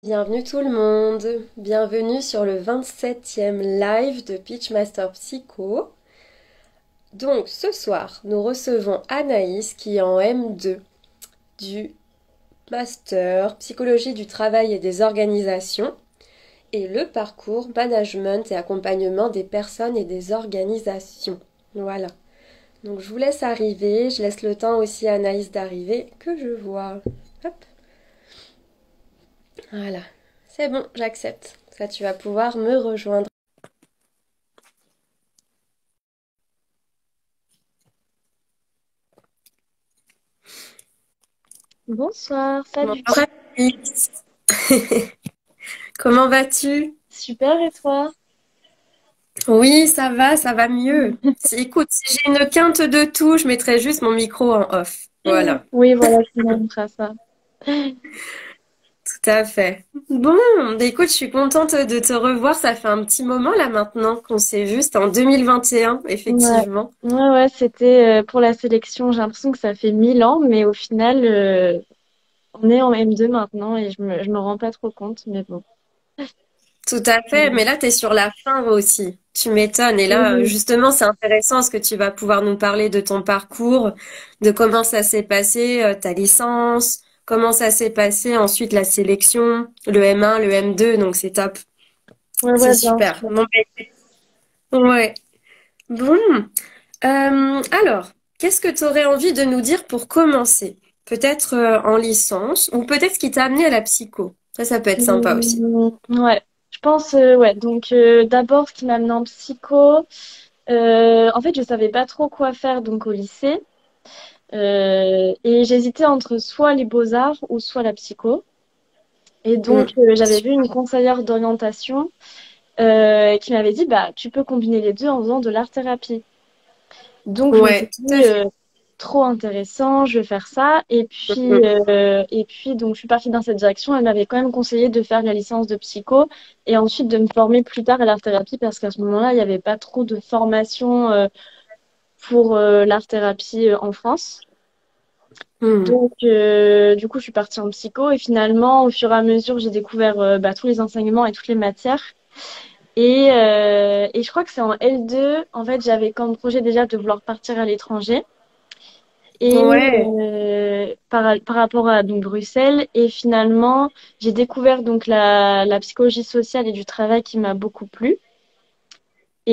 Bienvenue tout le monde, bienvenue sur le 27e live de Pitchmaster Psycho. Donc ce soir, nous recevons Anaïs qui est en M2 du Master Psychologie du travail et des organisations et le parcours Management et accompagnement des personnes et des organisations. Voilà. Donc je vous laisse arriver, je laisse le temps aussi à Anaïs d'arriver que je vois. Hop. Voilà. C'est bon, j'accepte. Ça, tu vas pouvoir me rejoindre. Bonsoir, salut. Bonjour Anaïs. Comment vas-tu? Super, et toi? Oui, ça va mieux. Écoute, si j'ai une quinte de tout, je mettrai juste mon micro en off. Voilà, Oui, voilà, je me montre ça. tout à fait. Bon, bah écoute, je suis contente de te revoir. Ça fait un petit moment là maintenant qu'on s'est vu. C'était en 2021, Ouais, effectivement. ouais, c'était pour la sélection. J'ai l'impression que ça fait 1000 ans, mais au final, on est en M2 maintenant et je me rends pas trop compte, mais bon. Tout à fait, mais là, tu es sur la fin aussi. Tu m'étonnes. Et là, Oui, justement, c'est intéressant ce que tu vas pouvoir nous parler de ton parcours, de comment ça s'est passé, ta licence, comment ça s'est passé ensuite la sélection, le M1, le M2, donc c'est top. ouais, C'est ouais, bien super. sûr. Bon, ouais. Bon, alors, qu'est-ce que tu aurais envie de nous dire pour commencer? Peut-être en licence, ou peut-être ce qui t'a amené à la psycho. Ça peut être sympa aussi. Ouais, je pense, ouais. Donc, d'abord, ce qui m'a amené en psycho, en fait, je savais pas trop quoi faire donc au lycée. Et j'hésitais entre soit les beaux-arts ou soit la psycho. Et donc, Hmm. j'avais vu une conseillère d'orientation qui m'avait dit, bah, tu peux combiner les deux en faisant de l'art-thérapie. Donc, je me suis Ouais, tout à dit, fait. trop intéressant, je vais faire ça. Et puis, donc, je suis partie dans cette direction. Elle m'avait quand même conseillé de faire la licence de psycho et ensuite de me former plus tard à l'art-thérapie parce qu'à ce moment-là, il n'y avait pas trop de formation pour l'art-thérapie en France. Hmm. Donc, du coup, je suis partie en psycho et finalement, au fur et à mesure, j'ai découvert bah, tous les enseignements et toutes les matières. Et je crois que c'est en L2, en fait, j'avais comme projet déjà de vouloir partir à l'étranger. Et Ouais. par rapport à donc, Bruxelles, et finalement, j'ai découvert donc la psychologie sociale et du travail qui m'a beaucoup plu.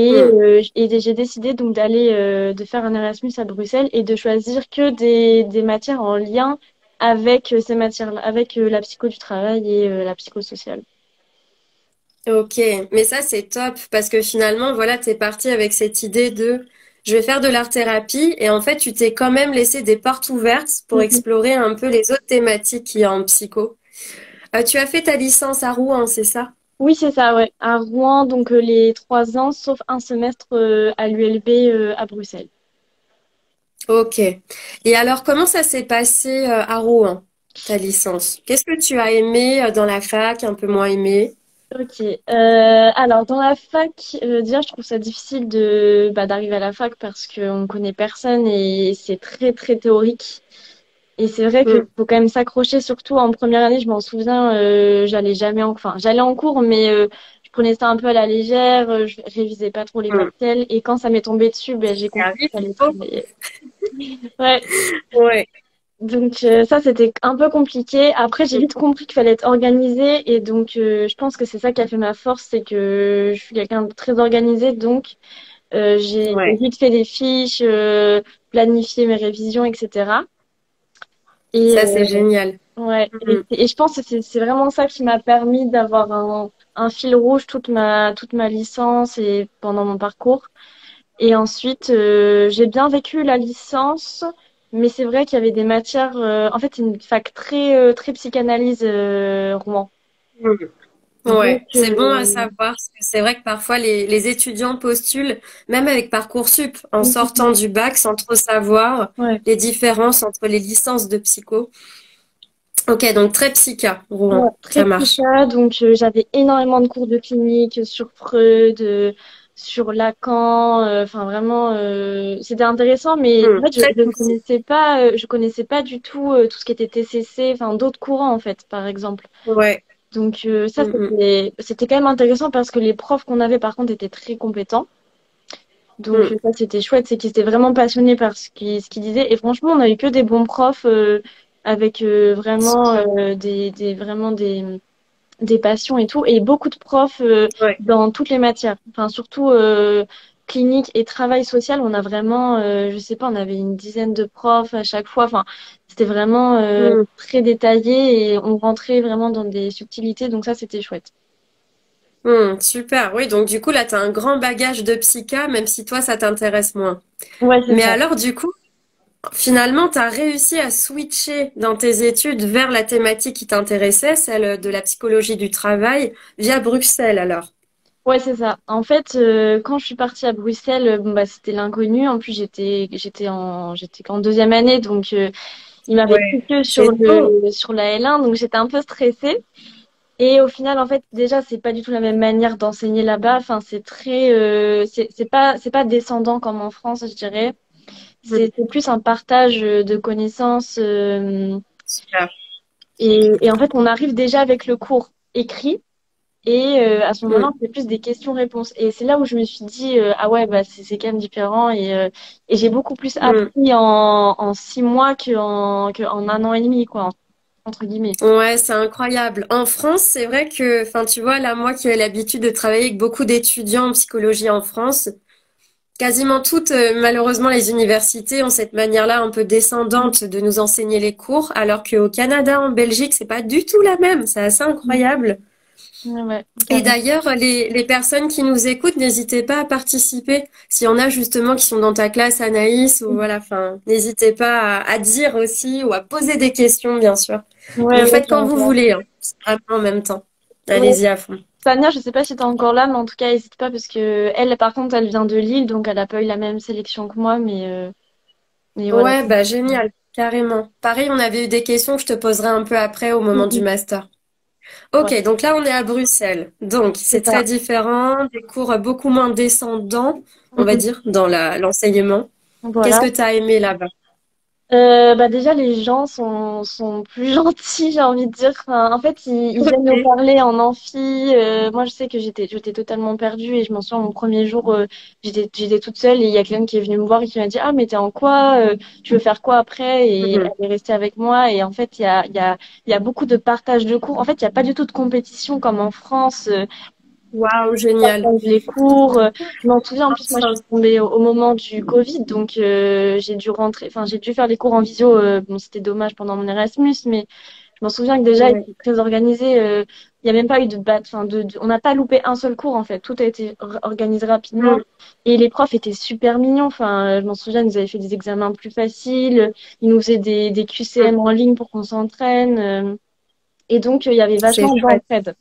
Hmm. Et j'ai décidé donc de faire un Erasmus à Bruxelles et de choisir que des matières en lien avec ces matières-là, avec la psycho du travail et la psychosociale. Ok, mais ça c'est top parce que finalement, voilà, t'es parti avec cette idée de je vais faire de l'art-thérapie et en fait, tu t'es quand même laissé des portes ouvertes pour Mhm. explorer un peu les autres thématiques qu'il y a en psycho. Tu as fait ta licence à Rouen, c'est ça? Oui, c'est ça, ouais. À Rouen, donc les 3 ans, sauf un semestre à l'ULB à Bruxelles. Ok. Et alors, comment ça s'est passé à Rouen, ta licence? Qu'est-ce que tu as aimé dans la fac, un peu moins aimé? Ok. Alors, dans la fac, déjà, je trouve ça difficile d'arriver à la fac parce qu'on connaît personne et c'est très, très théorique. Et c'est vrai qu'il Hmm. faut quand même s'accrocher, surtout en première année, je m'en souviens, enfin, j'allais en cours, mais je prenais ça un peu à la légère, je révisais pas trop les Hmm. partiels. Et quand ça m'est tombé dessus, ben, j'ai Ça compris qu'il arrive, fallait oh. travailler. Ouais. Ouais. Donc ça, c'était un peu compliqué. Après, j'ai vite compris qu'il fallait être organisé et donc je pense que c'est ça qui a fait ma force, c'est que je suis quelqu'un de très organisé. Donc j'ai Ouais. vite fait des fiches, planifié mes révisions, etc. Et Ça, c'est génial. ouais, Hmm. et je pense que c'est vraiment ça qui m'a permis d'avoir un fil rouge toute ma licence et pendant mon parcours. Et ensuite, j'ai bien vécu la licence, mais c'est vrai qu'il y avait des matières. En fait, c'est une fac très psychanalyse, Rouen. Hmm. Donc, Ouais, c'est bon à savoir, parce que c'est vrai que parfois les étudiants postulent, même avec Parcoursup, en sortant du bac sans trop savoir ouais, les différences entre les licences de psycho. Ok, donc très psycha, ouais, Rouen, très ça marche. psycha. Donc, j'avais énormément de cours de clinique sur Freud, sur Lacan. Enfin, vraiment, c'était intéressant, mais en fait, je, Très je ne poussé. connaissais pas du tout tout ce qui était TCC, enfin d'autres courants en fait, par exemple. Ouais. Donc ça, Mhm. c'était quand même intéressant parce que les profs qu'on avait, par contre, étaient très compétents. Donc Mhm. ça, c'était chouette, c'est qu'ils étaient vraiment passionnés par ce qu'ils disaient. Et franchement, on a eu que des bons profs avec vraiment Super. vraiment des passions et tout, et beaucoup de profs Ouais. dans toutes les matières. Enfin, surtout clinique et travail social, on a vraiment, je sais pas, on avait une dizaine de profs à chaque fois. Enfin, c'était vraiment Mhm. très détaillé et on rentrait vraiment dans des subtilités, donc ça, c'était chouette. Super. Oui, donc du coup, là, tu as un grand bagage de psycha, même si toi, ça t'intéresse moins. Ouais, c'est Mais ça. alors, du coup, finalement, tu as réussi à switcher dans tes études vers la thématique qui t'intéressait, celle de la psychologie du travail, via Bruxelles, alors. Ouais, c'est ça. En fait, quand je suis partie à Bruxelles, bon, bah, c'était l'inconnu. En plus, j'étais qu'en deuxième année, donc il m'avait pris Ouais. que C'est tôt. sur la L1, donc j'étais un peu stressée. Et au final, en fait, déjà, c'est pas du tout la même manière d'enseigner là-bas. Enfin, c'est pas descendant comme en France, je dirais. Mhm. C'est plus un partage de connaissances. Super. Et en fait, on arrive déjà avec le cours écrit. Et à ce moment-là, Mhm. on fait plus des questions-réponses. Et c'est là où je me suis dit, ah ouais, bah c'est quand même différent. Et j'ai beaucoup plus Mhm. appris en 6 mois qu'en un an et demi, quoi, entre guillemets. Ouais, c'est incroyable. En France, c'est vrai que, enfin, tu vois, là, moi qui ai l'habitude de travailler avec beaucoup d'étudiants en psychologie en France, quasiment toutes, malheureusement, les universités ont cette manière-là un peu descendante de nous enseigner les cours, alors qu'au Canada, en Belgique, c'est pas du tout la même. C'est assez incroyable. Ouais, ouais, Et carrément. d'ailleurs, les personnes qui nous écoutent, n'hésitez pas à participer. S'il y en a justement qui sont dans ta classe, Anaïs, ou voilà, enfin, n'hésitez pas à dire aussi ou à poser des questions, bien sûr. Ouais, Vous ouais, faites quand vous carrément. voulez, hein. C'est vraiment en même temps. Ouais. Allez-y à fond. Tania, je sais pas si t'es encore là, mais en tout cas, n'hésite pas parce que elle, par contre, elle vient de Lille, donc elle a pas eu la même sélection que moi, mais voilà. Ouais, bah génial, carrément. Pareil, on avait eu des questions que je te poserai un peu après au moment du Mhm. master. Ouais, Ok, donc là on est à Bruxelles. Donc c'est c'est ça. très différent, des cours beaucoup moins descendants, on va Mhm. dire, dans l'enseignement. Qu'est-ce Voilà. que tu as aimé là-bas? Bah déjà, les gens sont plus gentils, j'ai envie de dire. Enfin, en fait, ils viennent nous Ok. parler en amphi. Moi, je sais que j'étais totalement perdue et je m'en souviens, mon premier jour, j'étais toute seule et il y a quelqu'un qui est venu me voir et qui m'a dit, ah, mais t'es en quoi? Tu veux faire quoi après? Et Mhm. elle est restée avec moi. Et en fait, il y a beaucoup de partage de cours. En fait, il n'y a pas du tout de compétition comme en France. Waouh, génial. Partage les cours. Je m'en souviens, en plus, moi, je Enfin, suis tombée au moment du Covid, donc j'ai dû rentrer, enfin, j'ai dû faire les cours en visio. Bon, c'était dommage pendant mon Erasmus, mais je m'en souviens que déjà, il ouais. était très organisé. Il n'y a même pas eu enfin, on n'a pas loupé un seul cours, en fait. Tout a été organisé rapidement. Mhm. Et les profs étaient super mignons. Enfin, je m'en souviens, ils nous avaient fait des examens plus faciles. Ils nous faisaient des Mhm. QCM en ligne pour qu'on s'entraîne. Et donc, il y avait C'est vachement chouette. d'entraide.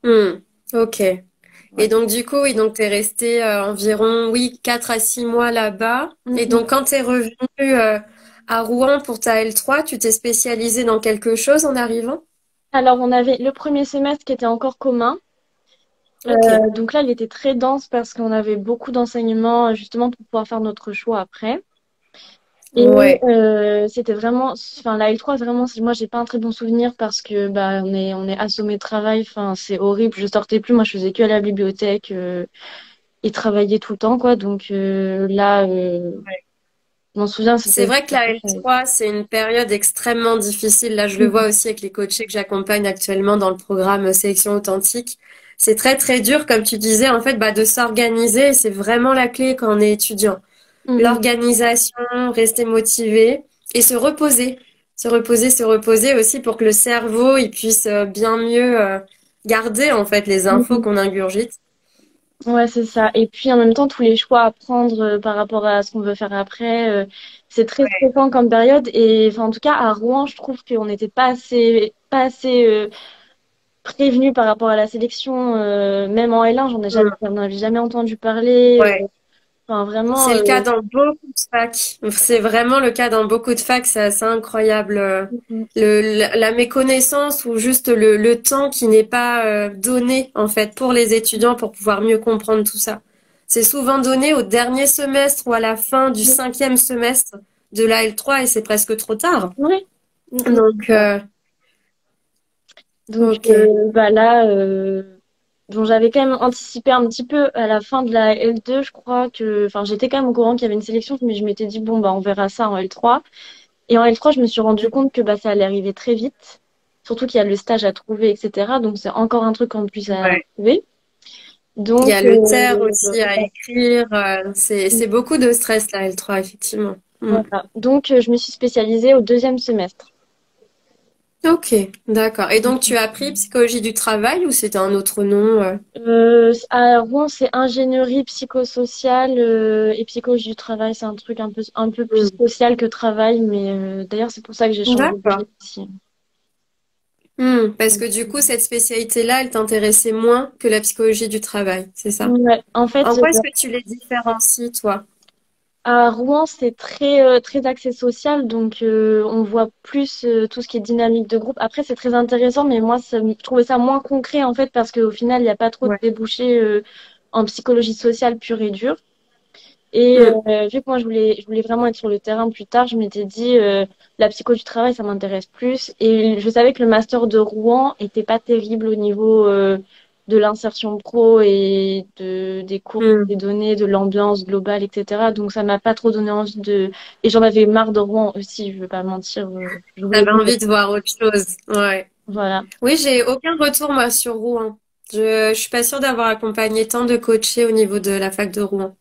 Mhm. Ok. Et Ouais. donc du coup, oui, donc t'es resté environ, oui, 4 à 6 mois là-bas. Et Mhm. donc quand t'es revenu à Rouen pour ta L3, tu t'es spécialisé dans quelque chose en arrivant? Alors, on avait le premier semestre qui était encore commun. Ok. Donc là, il était très dense parce qu'on avait beaucoup d'enseignements justement pour pouvoir faire notre choix après. Et Ouais. c'était vraiment, enfin la L3 vraiment, moi j'ai pas un très bon souvenir parce que bah on est assommé de travail. Enfin c'est horrible. Je sortais plus. Moi je faisais que à la bibliothèque et travailler tout le temps quoi. Donc là, je m'en souviens, C'est vrai que la c'était terrible. L3, c'est une période extrêmement difficile. Là, je le vois Mhm. aussi avec les coachés que j'accompagne actuellement dans le programme Sélection Authentique. C'est très, très dur, comme tu disais, en fait, bah, de s'organiser. Et c'est vraiment la clé quand on est étudiant. Mhm. L'organisation, rester motivé et se reposer. Se reposer aussi pour que le cerveau, il puisse bien mieux garder, en fait, les infos Mhm. qu'on ingurgite. Ouais, c'est ça. Et puis en même temps, tous les choix à prendre par rapport à ce qu'on veut faire après, c'est très stressant comme période. Et enfin, en tout cas, à Rouen, je trouve qu'on n'était pas assez prévenu par rapport à la sélection. Même en L1, Mm. j'en avais jamais entendu parler. Ouais. Enfin, vraiment. C'est le cas dans beaucoup de facs. C'est vraiment le cas dans beaucoup de facs. C'est assez incroyable. Mhm. La méconnaissance ou juste le temps qui n'est pas donné, en fait, pour les étudiants pour pouvoir mieux comprendre tout ça. C'est souvent donné au dernier semestre ou à la fin du cinquième semestre de la L3 et c'est presque trop tard. Oui. Mhm. Donc, Donc Ok. bah là, bon, j'avais quand même anticipé un petit peu à la fin de la L2, je crois que, enfin, j'étais quand même au courant qu'il y avait une sélection, mais je m'étais dit, bon, bah, on verra ça en L3. Et en L3, je me suis rendu compte que bah, ça allait arriver très vite, surtout qu'il y a le stage à trouver, etc. Donc, c'est encore un truc en plus à Ouais. trouver. Il y Donc, a le terre aussi à écrire. C'est beaucoup de stress, la L3, effectivement. Mm. voilà. Donc, je me suis spécialisée au deuxième semestre. Ok, d'accord. Et donc, tu as appris psychologie du travail ou c'était un autre nom? À Rouen, c'est ingénierie psychosociale et psychologie du travail. C'est un truc un peu plus Mm. social que travail, mais d'ailleurs, c'est pour ça que j'ai changé de D'accord. vie aussi. Parce que du coup, cette spécialité-là, elle t'intéressait moins que la psychologie du travail, c'est ça? Ouais, en fait, En quoi est-ce que tu les différencies, toi? à Rouen, c'est très axé social, donc on voit plus tout ce qui est dynamique de groupe. Après, c'est très intéressant, mais moi, je trouvais ça moins concret en fait, parce qu'au final, il n'y a pas trop de Ouais. débouchés en psychologie sociale pure et dure. Et Mm. vu que moi, je voulais vraiment être sur le terrain plus tard, je m'étais dit, la psycho du travail, ça m'intéresse plus. Et je savais que le master de Rouen était pas terrible au niveau de l'insertion pro et des cours Mm. des données, de l'ambiance globale, etc. Donc, ça m'a pas trop donné envie de... Et j'en avais marre de Rouen aussi, je veux pas mentir. Je voulais T'avais plus envie être... de voir autre chose. Ouais. Voilà. Oui, j'ai aucun retour, moi, sur Rouen. Je suis pas sûre d'avoir accompagné tant de coachés au niveau de la fac de Rouen.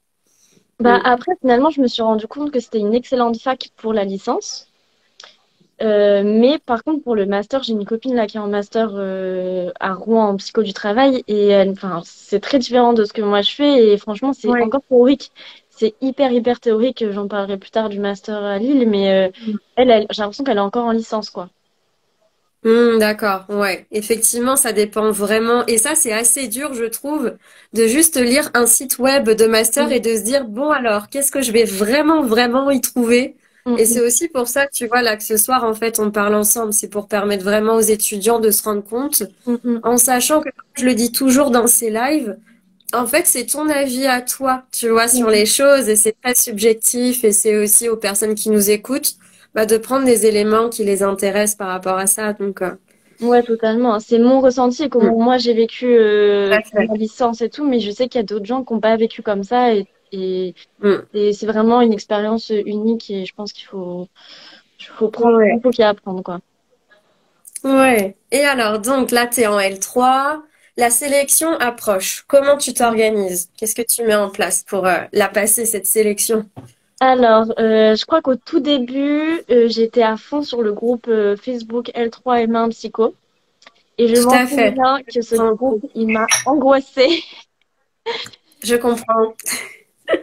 Bah, Mm. après, finalement, je me suis rendu compte que c'était une excellente fac pour la licence. Mais par contre, pour le master, j'ai une copine là qui est en master à Rouen en psycho du travail et enfin, c'est très différent de ce que moi je fais et franchement, c'est Ouais. encore théorique. C'est hyper théorique. J'en parlerai plus tard du master à Lille, mais j'ai l'impression qu'elle est encore en licence, quoi. D'accord, ouais. Effectivement, ça dépend vraiment. Et ça, c'est assez dur, je trouve, de juste lire un site web de master Mm, et de se dire, bon alors, qu'est-ce que je vais vraiment y trouver? Et c'est mm, aussi pour ça que tu vois, là, que ce soir, en fait, on parle ensemble. C'est pour permettre vraiment aux étudiants de se rendre compte, mm, mm, en sachant que, comme je le dis toujours dans ces lives, en fait, c'est ton avis à toi, tu vois, mm, sur les choses et c'est très subjectif et c'est aussi aux personnes qui nous écoutent, bah, de prendre des éléments qui les intéressent par rapport à ça. Donc, Ouais, totalement. C'est mon ressenti et mm, comment moi j'ai vécu tout à fait. ma licence et tout, mais je sais qu'il y a d'autres gens qui n'ont pas vécu comme ça et, Mm. et c'est vraiment une expérience unique et je pense faut prendre, il Ouais. faut qu'il y apprendre, quoi. Ouais. Et alors, donc là, tu es en L3, la sélection approche. Comment tu t'organises? Qu'est-ce que tu mets en place pour la passer, cette sélection? Alors, je crois qu'au tout début, j'étais à fond sur le groupe Facebook L3 M1 Psycho. Et je Tout m'en à fait. souviens Je que ce comprends. groupe, il m'a angoissée. Je comprends.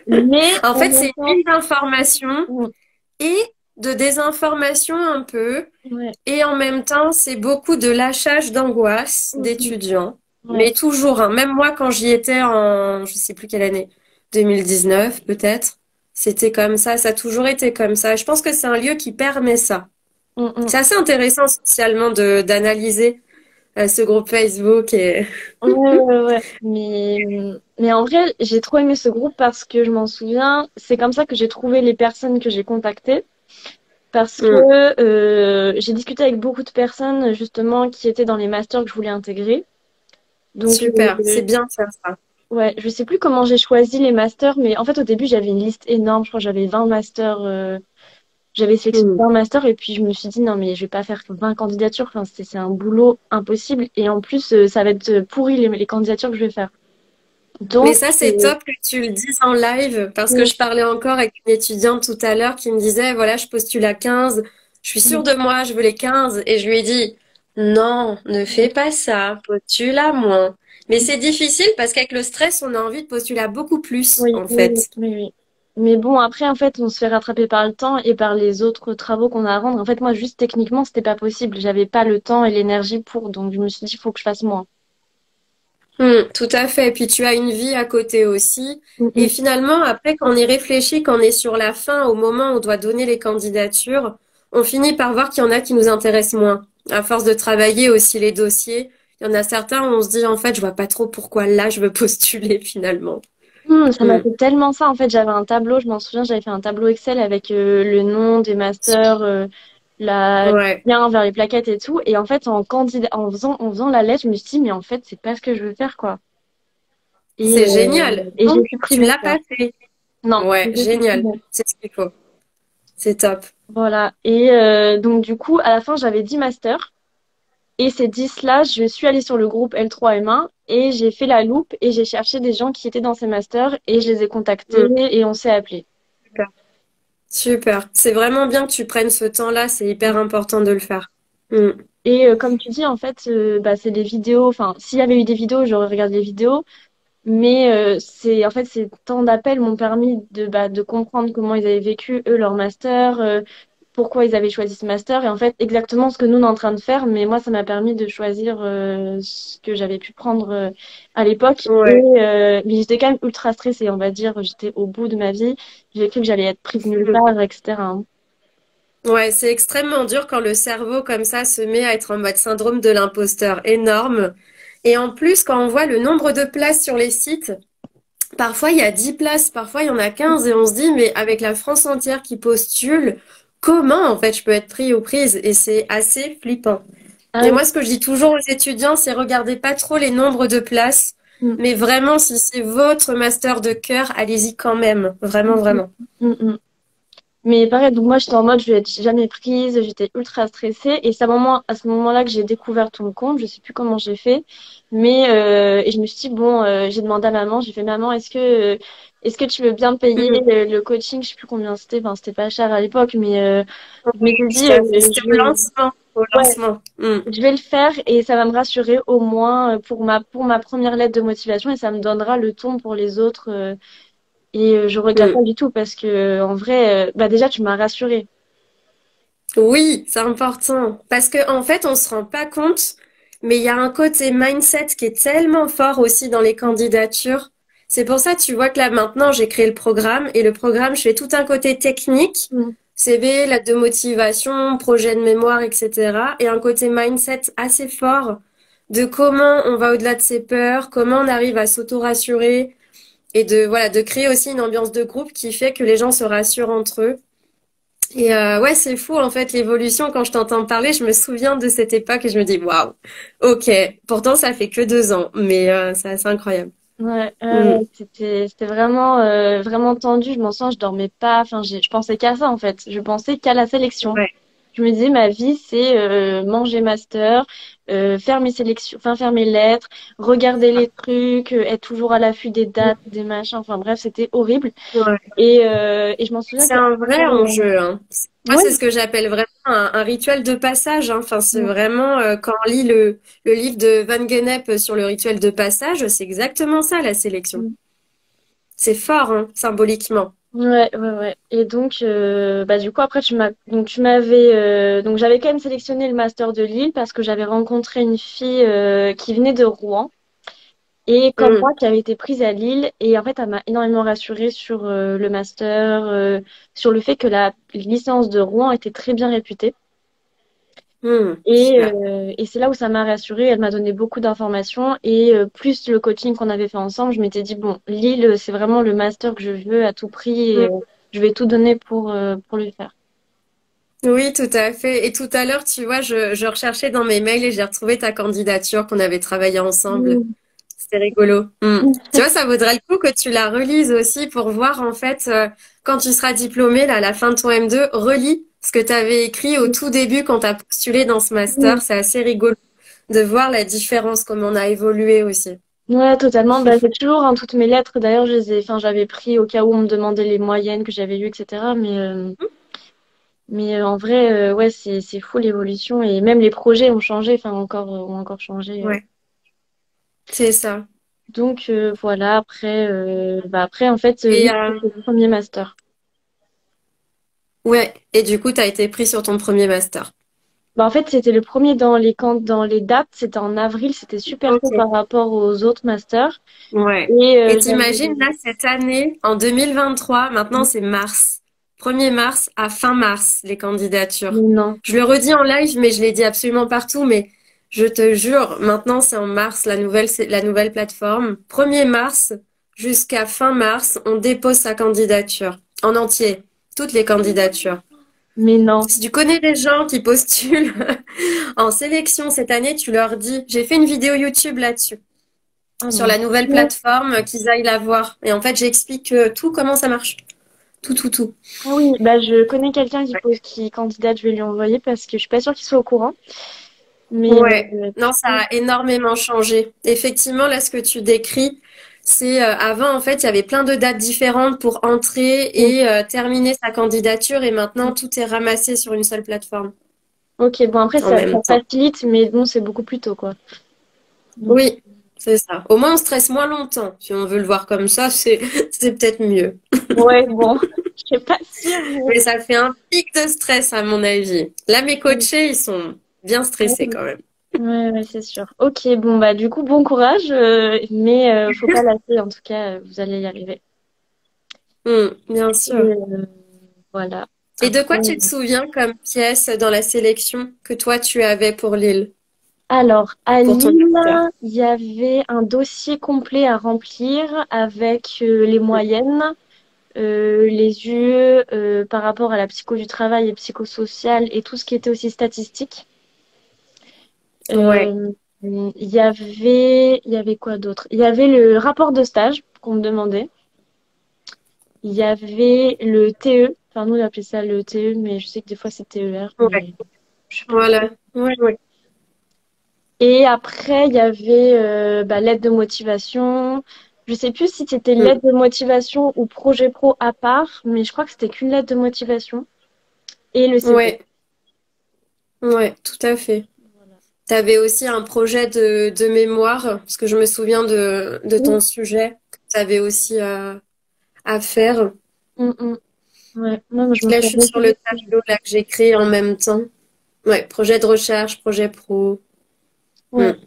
Mais En en fait, même c'est une temps, mine d'informations mm, et de désinformation un peu. ouais, Et en même temps, c'est beaucoup de lâchage d'angoisse mm, mm, d'étudiants. ouais, Mais toujours, hein, même moi, quand j'y étais en, je sais plus quelle année, 2019 peut-être, c'était comme ça a toujours été comme ça. Je pense que c'est un lieu qui permet ça. mm, mm. C'est assez intéressant socialement de d'analyser ce groupe Facebook et Ouais. Mais en vrai, j'ai trop aimé ce groupe parce que je m'en souviens, c'est comme ça que j'ai trouvé les personnes que j'ai contactées. Parce que Hmm, j'ai discuté avec beaucoup de personnes justement qui étaient dans les masters que je voulais intégrer. Donc, super, c'est bien de faire ça. ouais, je sais plus comment j'ai choisi les masters, mais en fait, au début, j'avais une liste énorme. Je crois que j'avais 20 masters. J'avais sélectionné Hmm. 20 masters et puis je me suis dit, non, mais je vais pas faire 20 candidatures. Enfin, c'est un boulot impossible. Et en plus, ça va être pourri les candidatures que je vais faire. Mais Donc, ça, c'est top que tu le dises en live parce que mm, je parlais encore avec une étudiante tout à l'heure qui me disait, voilà, je postule à 15, je suis sûre mm, de moi, je veux les 15. Et je lui ai dit, non, ne fais pas ça, postule à moins. Mais c'est difficile parce qu'avec le stress, on a envie de postuler à beaucoup plus, oui, en fait. oui. Mais bon, après, en fait, on se fait rattraper par le temps et par les autres travaux qu'on a à rendre. En fait, moi, juste techniquement, c'était pas possible. J'avais pas le temps et l'énergie pour. Donc, je me suis dit, il faut que je fasse moins. Tout à fait. Et puis tu as une vie à côté aussi. Mm, Et mm. finalement, après, quand on y réfléchit, quand on est sur la fin, au moment où on doit donner les candidatures, on finit par voir qu'il y en a qui nous intéressent moins. À force de travailler aussi les dossiers, il y en a certains où on se dit, en fait, je vois pas trop pourquoi là je veux postuler finalement. Ça m'a Mm. fait tellement ça. En fait, j'avais un tableau, je m'en souviens, j'avais fait un tableau Excel avec le nom des masters. le Ouais. lien vers les plaquettes et tout. Et en fait, en faisant la lettre, je me suis dit, mais en fait, c'est pas ce que je veux faire, quoi. C'est génial. Et j'ai Donc, plus pris de tu l'as master. pas fait. Non, Ouais, j'ai plus pris de génial. master. C'est ce qu'il faut. C'est top. Voilà. Et donc, du coup, à la fin, j'avais 10 masters. Et ces 10-là, je suis allée sur le groupe L3M1 et j'ai fait la loupe et j'ai cherché des gens qui étaient dans ces masters et je les ai contactés Mm. et on s'est appelés. Super. Super. C'est vraiment bien que tu prennes ce temps-là. C'est hyper important de le faire. Mm. Et comme tu dis, en fait, bah, c'est des vidéos. Enfin, s'il y avait eu des vidéos, j'aurais regardé les vidéos. Mais c'est en fait ces temps d'appel m'ont permis de comprendre comment ils avaient vécu eux leur master, pourquoi ils avaient choisi ce master et en fait exactement ce que nous on est en train de faire. Mais moi ça m'a permis de choisir ce que j'avais pu prendre à l'époque et Ouais. mais j'étais quand même ultra stressée, on va dire. J'étais au bout de ma vie. J'ai cru que j'allais être prise nulle part, etc. Hein. Ouais, c'est extrêmement dur quand le cerveau comme ça se met à être en mode syndrome de l'imposteur énorme. Et en plus, quand on voit le nombre de places sur les sites, parfois il y a 10 places, parfois il y en a 15 et on se dit, mais avec la France entière qui postule, comment en fait je peux être pris ou prise? Et c'est assez flippant. Ah Et oui. moi, ce que je dis toujours aux étudiants, c'est regardez pas trop les nombres de places, Mm, mais vraiment, si c'est votre master de cœur, allez-y quand même. Vraiment, mm, vraiment. mm, mm. Mais pareil, donc moi j'étais en mode je vais être jamais prise, j'étais ultra stressée et c'est à ce moment-là que j'ai découvert ton compte, je sais plus comment j'ai fait, mais et je me suis dit bon, j'ai demandé à maman, j'ai fait maman, est-ce que tu veux bien payer Mhm. le coaching, je sais plus combien c'était, enfin c'était pas cher à l'époque, mais je Oui, m'étais dit tout à fait. C'était je vais au ouais, lancement. Mm. je vais le faire et ça va me rassurer au moins pour ma première lettre de motivation et ça me donnera le ton pour les autres. Et je regrette Mm. pas du tout parce que en vrai, bah déjà tu m'as rassurée. Oui, c'est important. Parce que en fait, on se rend pas compte, mais il y a un côté mindset qui est tellement fort aussi dans les candidatures. C'est pour ça, tu vois que là maintenant, j'ai créé le programme et le programme, je fais tout un côté technique, Mm. CV, lettre de motivation, projet de mémoire, etc. Et un côté mindset assez fort de comment on va au-delà de ses peurs, comment on arrive à s'auto-rassurer et de voilà, de créer aussi une ambiance de groupe qui fait que les gens se rassurent entre eux. Et ouais, c'est fou en fait l'évolution. Quand je t'entends parler, je me souviens de cette époque et je me dis waouh, ok. Pourtant, ça fait que 2 ans, mais c'est assez incroyable. Ouais, Mm. c'était vraiment vraiment tendu. Je m'en sens, je dormais pas. Enfin, je pensais qu'à ça en fait. Je pensais qu'à la sélection. Ouais. Je me disais ma vie c'est manger master, faire mes sélections, enfin faire mes lettres, regarder les trucs, être toujours à l'affût des dates, des machins. Enfin bref, c'était horrible. Ouais. Et je m'en souviens C'est qu'à un un vrai moment, enjeu, hein. Moi, ouais, c'est ce que j'appelle vraiment un rituel de passage, hein. Enfin, c'est mm, vraiment quand on lit le livre de Van Gennep sur le rituel de passage, c'est exactement ça la sélection. mm. C'est fort, hein, symboliquement. Ouais, ouais, ouais. Et donc, bah, du coup, après, tu m'avais, donc j'avais quand même sélectionné le master de Lille parce que j'avais rencontré une fille qui venait de Rouen et comme moi, Mm. qui avait été prise à Lille. Et en fait, elle m'a énormément rassurée sur le master, sur le fait que la licence de Rouen était très bien réputée. Mm. Super. Et c'est là où ça m'a rassurée. Elle m'a donné beaucoup d'informations et plus le coaching qu'on avait fait ensemble, je m'étais dit, bon, Lille, c'est vraiment le master que je veux à tout prix et je vais tout donner pour le faire. Oui, tout à fait. Et tout à l'heure, tu vois, je recherchais dans mes mails et j'ai retrouvé ta candidature qu'on avait travaillé ensemble. Mm. C'était rigolo. Mm. Tu vois, ça vaudrait le coup que tu la relises aussi pour voir, en fait, quand tu seras diplômé, là, à la fin de ton M2, relis ce que tu avais écrit au tout début quand tu as postulé dans ce Mm. master. C'est assez rigolo de voir la différence, comment on a évolué aussi. Ouais, totalement. Bah, c'est toujours hein, toutes mes lettres. D'ailleurs, enfin, j'avais pris au cas où on me demandait les moyennes que j'avais eues, etc. Mais en vrai, ouais, c'est fou l'évolution et même les projets ont changé, enfin ont encore changé. Ouais, c'est ça. Donc voilà. Après en fait, Et Lille, c'était le premier master. ouais, et du coup, tu as été pris sur ton premier master. Bah, en fait, c'était le premier dans les dates. C'était en avril. C'était super tôt Ok. par rapport aux autres masters. Ouais. Et Et j'avais... t'imagines, là, cette année, en 2023, maintenant c'est mars. 1er mars à fin mars, les candidatures. Non. Je le redis en live, mais je l'ai dit absolument partout, mais je te jure, maintenant c'est en mars, c'est la nouvelle plateforme. 1er mars jusqu'à fin mars, on dépose sa candidature en entier, toutes les candidatures. Mais non. Si tu connais des gens qui postulent en sélection cette année, tu leur dis, j'ai fait une vidéo YouTube là-dessus, Ah sur mon la nouvelle Dieu. plateforme, qu'ils aillent la voir. Et en fait, j'explique tout, comment ça marche. Tout, tout, tout. Ah oui, bah je connais quelqu'un qui candidate, je vais lui envoyer parce que je suis pas sûre qu'il soit au courant. Mais Ouais, non, ça a énormément changé. Effectivement, là, ce que tu décris, c'est avant, en fait, il y avait plein de dates différentes pour entrer oui. et terminer sa candidature, et maintenant, tout est ramassé sur une seule plateforme Ok, bon après en ça même temps. facilite, mais bon c'est beaucoup plus tôt quoi. Donc, Oui, c'est ça. Au moins, on stresse moins longtemps. Si on veut le voir comme ça, c'est c'est peut-être mieux. ouais, bon, je suis pas sûre, Mais ça fait un pic de stress, à mon avis. Là, mes mais coachés, ils sont bien stressés quand même. ouais, ouais, c'est sûr. Ok, bon bah du coup bon courage, mais faut pas lâcher en tout cas, vous allez y arriver. Bien Et, sûr. voilà. Et de Après, quoi tu te souviens comme pièce dans la sélection que toi tu avais pour Lille, alors à pour ton Lille, master? il y avait un dossier complet à remplir avec les moyennes, les UE par rapport à la psycho du travail et psychosocial et tout ce qui était aussi statistique. Ouais. Il y avait quoi d'autre? Il y avait le rapport de stage qu'on me demandait. Il y avait le TE. Enfin, nous, on appelait ça le TE, mais je sais que des fois, c'est TER, Ouais. mais je sais plus trop. Voilà. Ouais, ouais. Et après, il y avait bah, l'aide de motivation. Je sais plus si c'était Mm. l'aide de motivation ou projet pro à part, mais je crois que c'était qu'une lettre de motivation et le CV. Ouais. Ouais, tout à fait. Voilà. Tu avais aussi un projet de mémoire, parce que je me souviens de Oui. ton sujet que tu avais aussi à faire. Mm, mm. Ouais. Moi, je me Là, je souviens suis sur beaucoup le de ça. tableau là, que j'ai créé en même temps. Ouais, projet de recherche, projet pro. Ouais. Mm.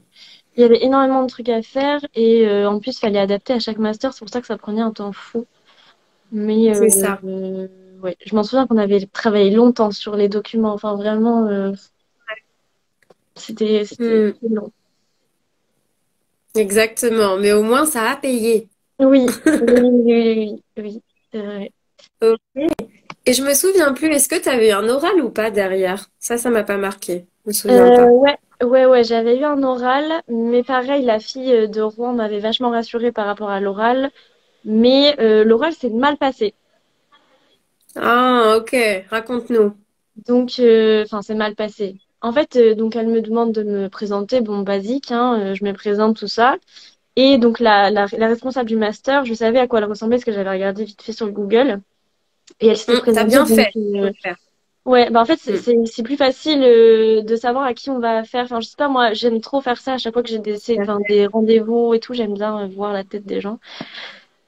Il y avait énormément de trucs à faire et en plus, il fallait adapter à chaque master. C'est pour ça que ça prenait un temps fou. Mais C'est ça. ouais, je m'en souviens qu'on avait travaillé longtemps sur les documents. Enfin, vraiment, Mm. c'était long. Exactement. Mais au moins, ça a payé. Oui, oui, oui, oui, oui, oui, c'est vrai. Ok. Et je me souviens plus, est-ce que tu avais eu un oral ou pas derrière? Ça m'a pas marqué. Je me souviens pas. Ouais, ouais, ouais, j'avais eu un oral, mais pareil, la fille de Rouen m'avait vachement rassurée par rapport à l'oral, mais l'oral s'est mal passé. Ah, ok. Raconte-nous. Donc, enfin, c'est mal passé. En fait, donc elle me demande de me présenter, bon, basique, hein, je me présente tout ça. Et donc la responsable du master, je savais à quoi elle ressemblait parce que j'avais regardé vite fait sur Google. Et elle s'était T'as présentée, bien donc fait. Faut le faire. ouais, bah en fait Hmm. c'est plus facile de savoir à qui on va faire. Enfin, je sais pas moi, j'aime trop faire ça à chaque fois que j'ai enfin, des rendez-vous et tout, j'aime bien voir la tête des gens.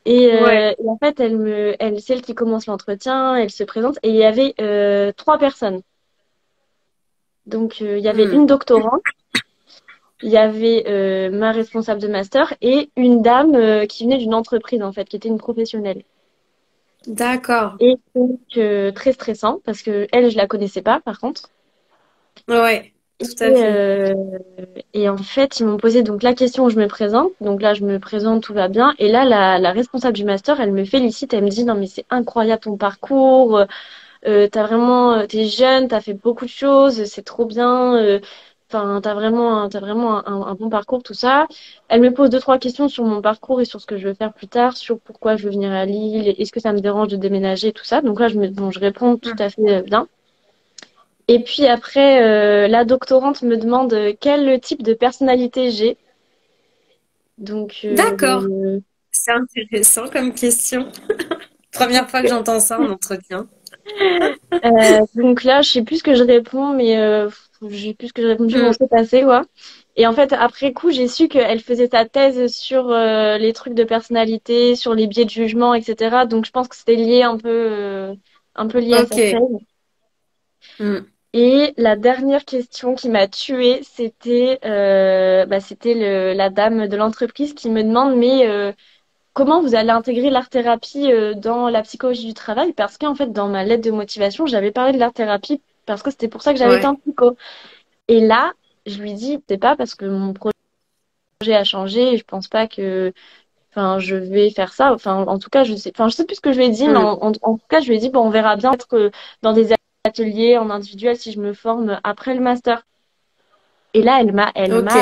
Ouais. Et en fait, c'est elle qui commence l'entretien, elle se présente et il y avait trois personnes. Donc il y avait Hmm. une doctorante, il y avait ma responsable de master et une dame qui venait d'une entreprise en fait, qui était une professionnelle. D'accord. Et donc très stressant parce que elle, je la connaissais pas par contre. Ouais. Et, Tout à fait. et en fait, ils m'ont posé donc la question où je me présente. Donc là, je me présente, tout va bien. Et là, la responsable du master, elle me félicite. Elle me dit, non, mais c'est incroyable ton parcours. T'es jeune, t'as fait beaucoup de choses. C'est trop bien. Enfin, t'as vraiment un bon parcours, tout ça. Elle me pose deux, trois questions sur mon parcours et sur ce que je veux faire plus tard, sur pourquoi je veux venir à Lille, est-ce que ça me dérange de déménager, tout ça. Donc là, bon, je réponds tout Hmm. à fait bien. Et puis après, la doctorante me demande quel type de personnalité j'ai. Donc, D'accord. C'est intéressant comme question. Première fois que j'entends ça en entretien. donc là, je sais plus ce que je réponds, mais j'ai plus ce que je réponds, on Hmm. s'est passé, quoi. Et en fait, après coup, j'ai su qu'elle faisait sa thèse sur les trucs de personnalité, sur les biais de jugement, etc. Donc, je pense que c'était lié un peu lié à sa Ok. thèse. Hmm. Et la dernière question qui m'a tuée, c'était la dame de l'entreprise qui me demande, mais comment vous allez intégrer l'art-thérapie dans la psychologie du travail? Parce qu'en fait, dans ma lettre de motivation, j'avais parlé de l'art-thérapie parce que c'était pour ça que j'avais été Ouais. en psycho. Et là, je lui dis, c'est pas parce que mon projet a changé, et je pense pas que, enfin, je vais faire ça. Enfin, en tout cas, je sais plus ce que je lui ai dit, mais Hmm. en tout cas, je lui ai dit, bon, on verra bien peut-être dans des atelier en individuel si je me forme après le master. Et là, Ok.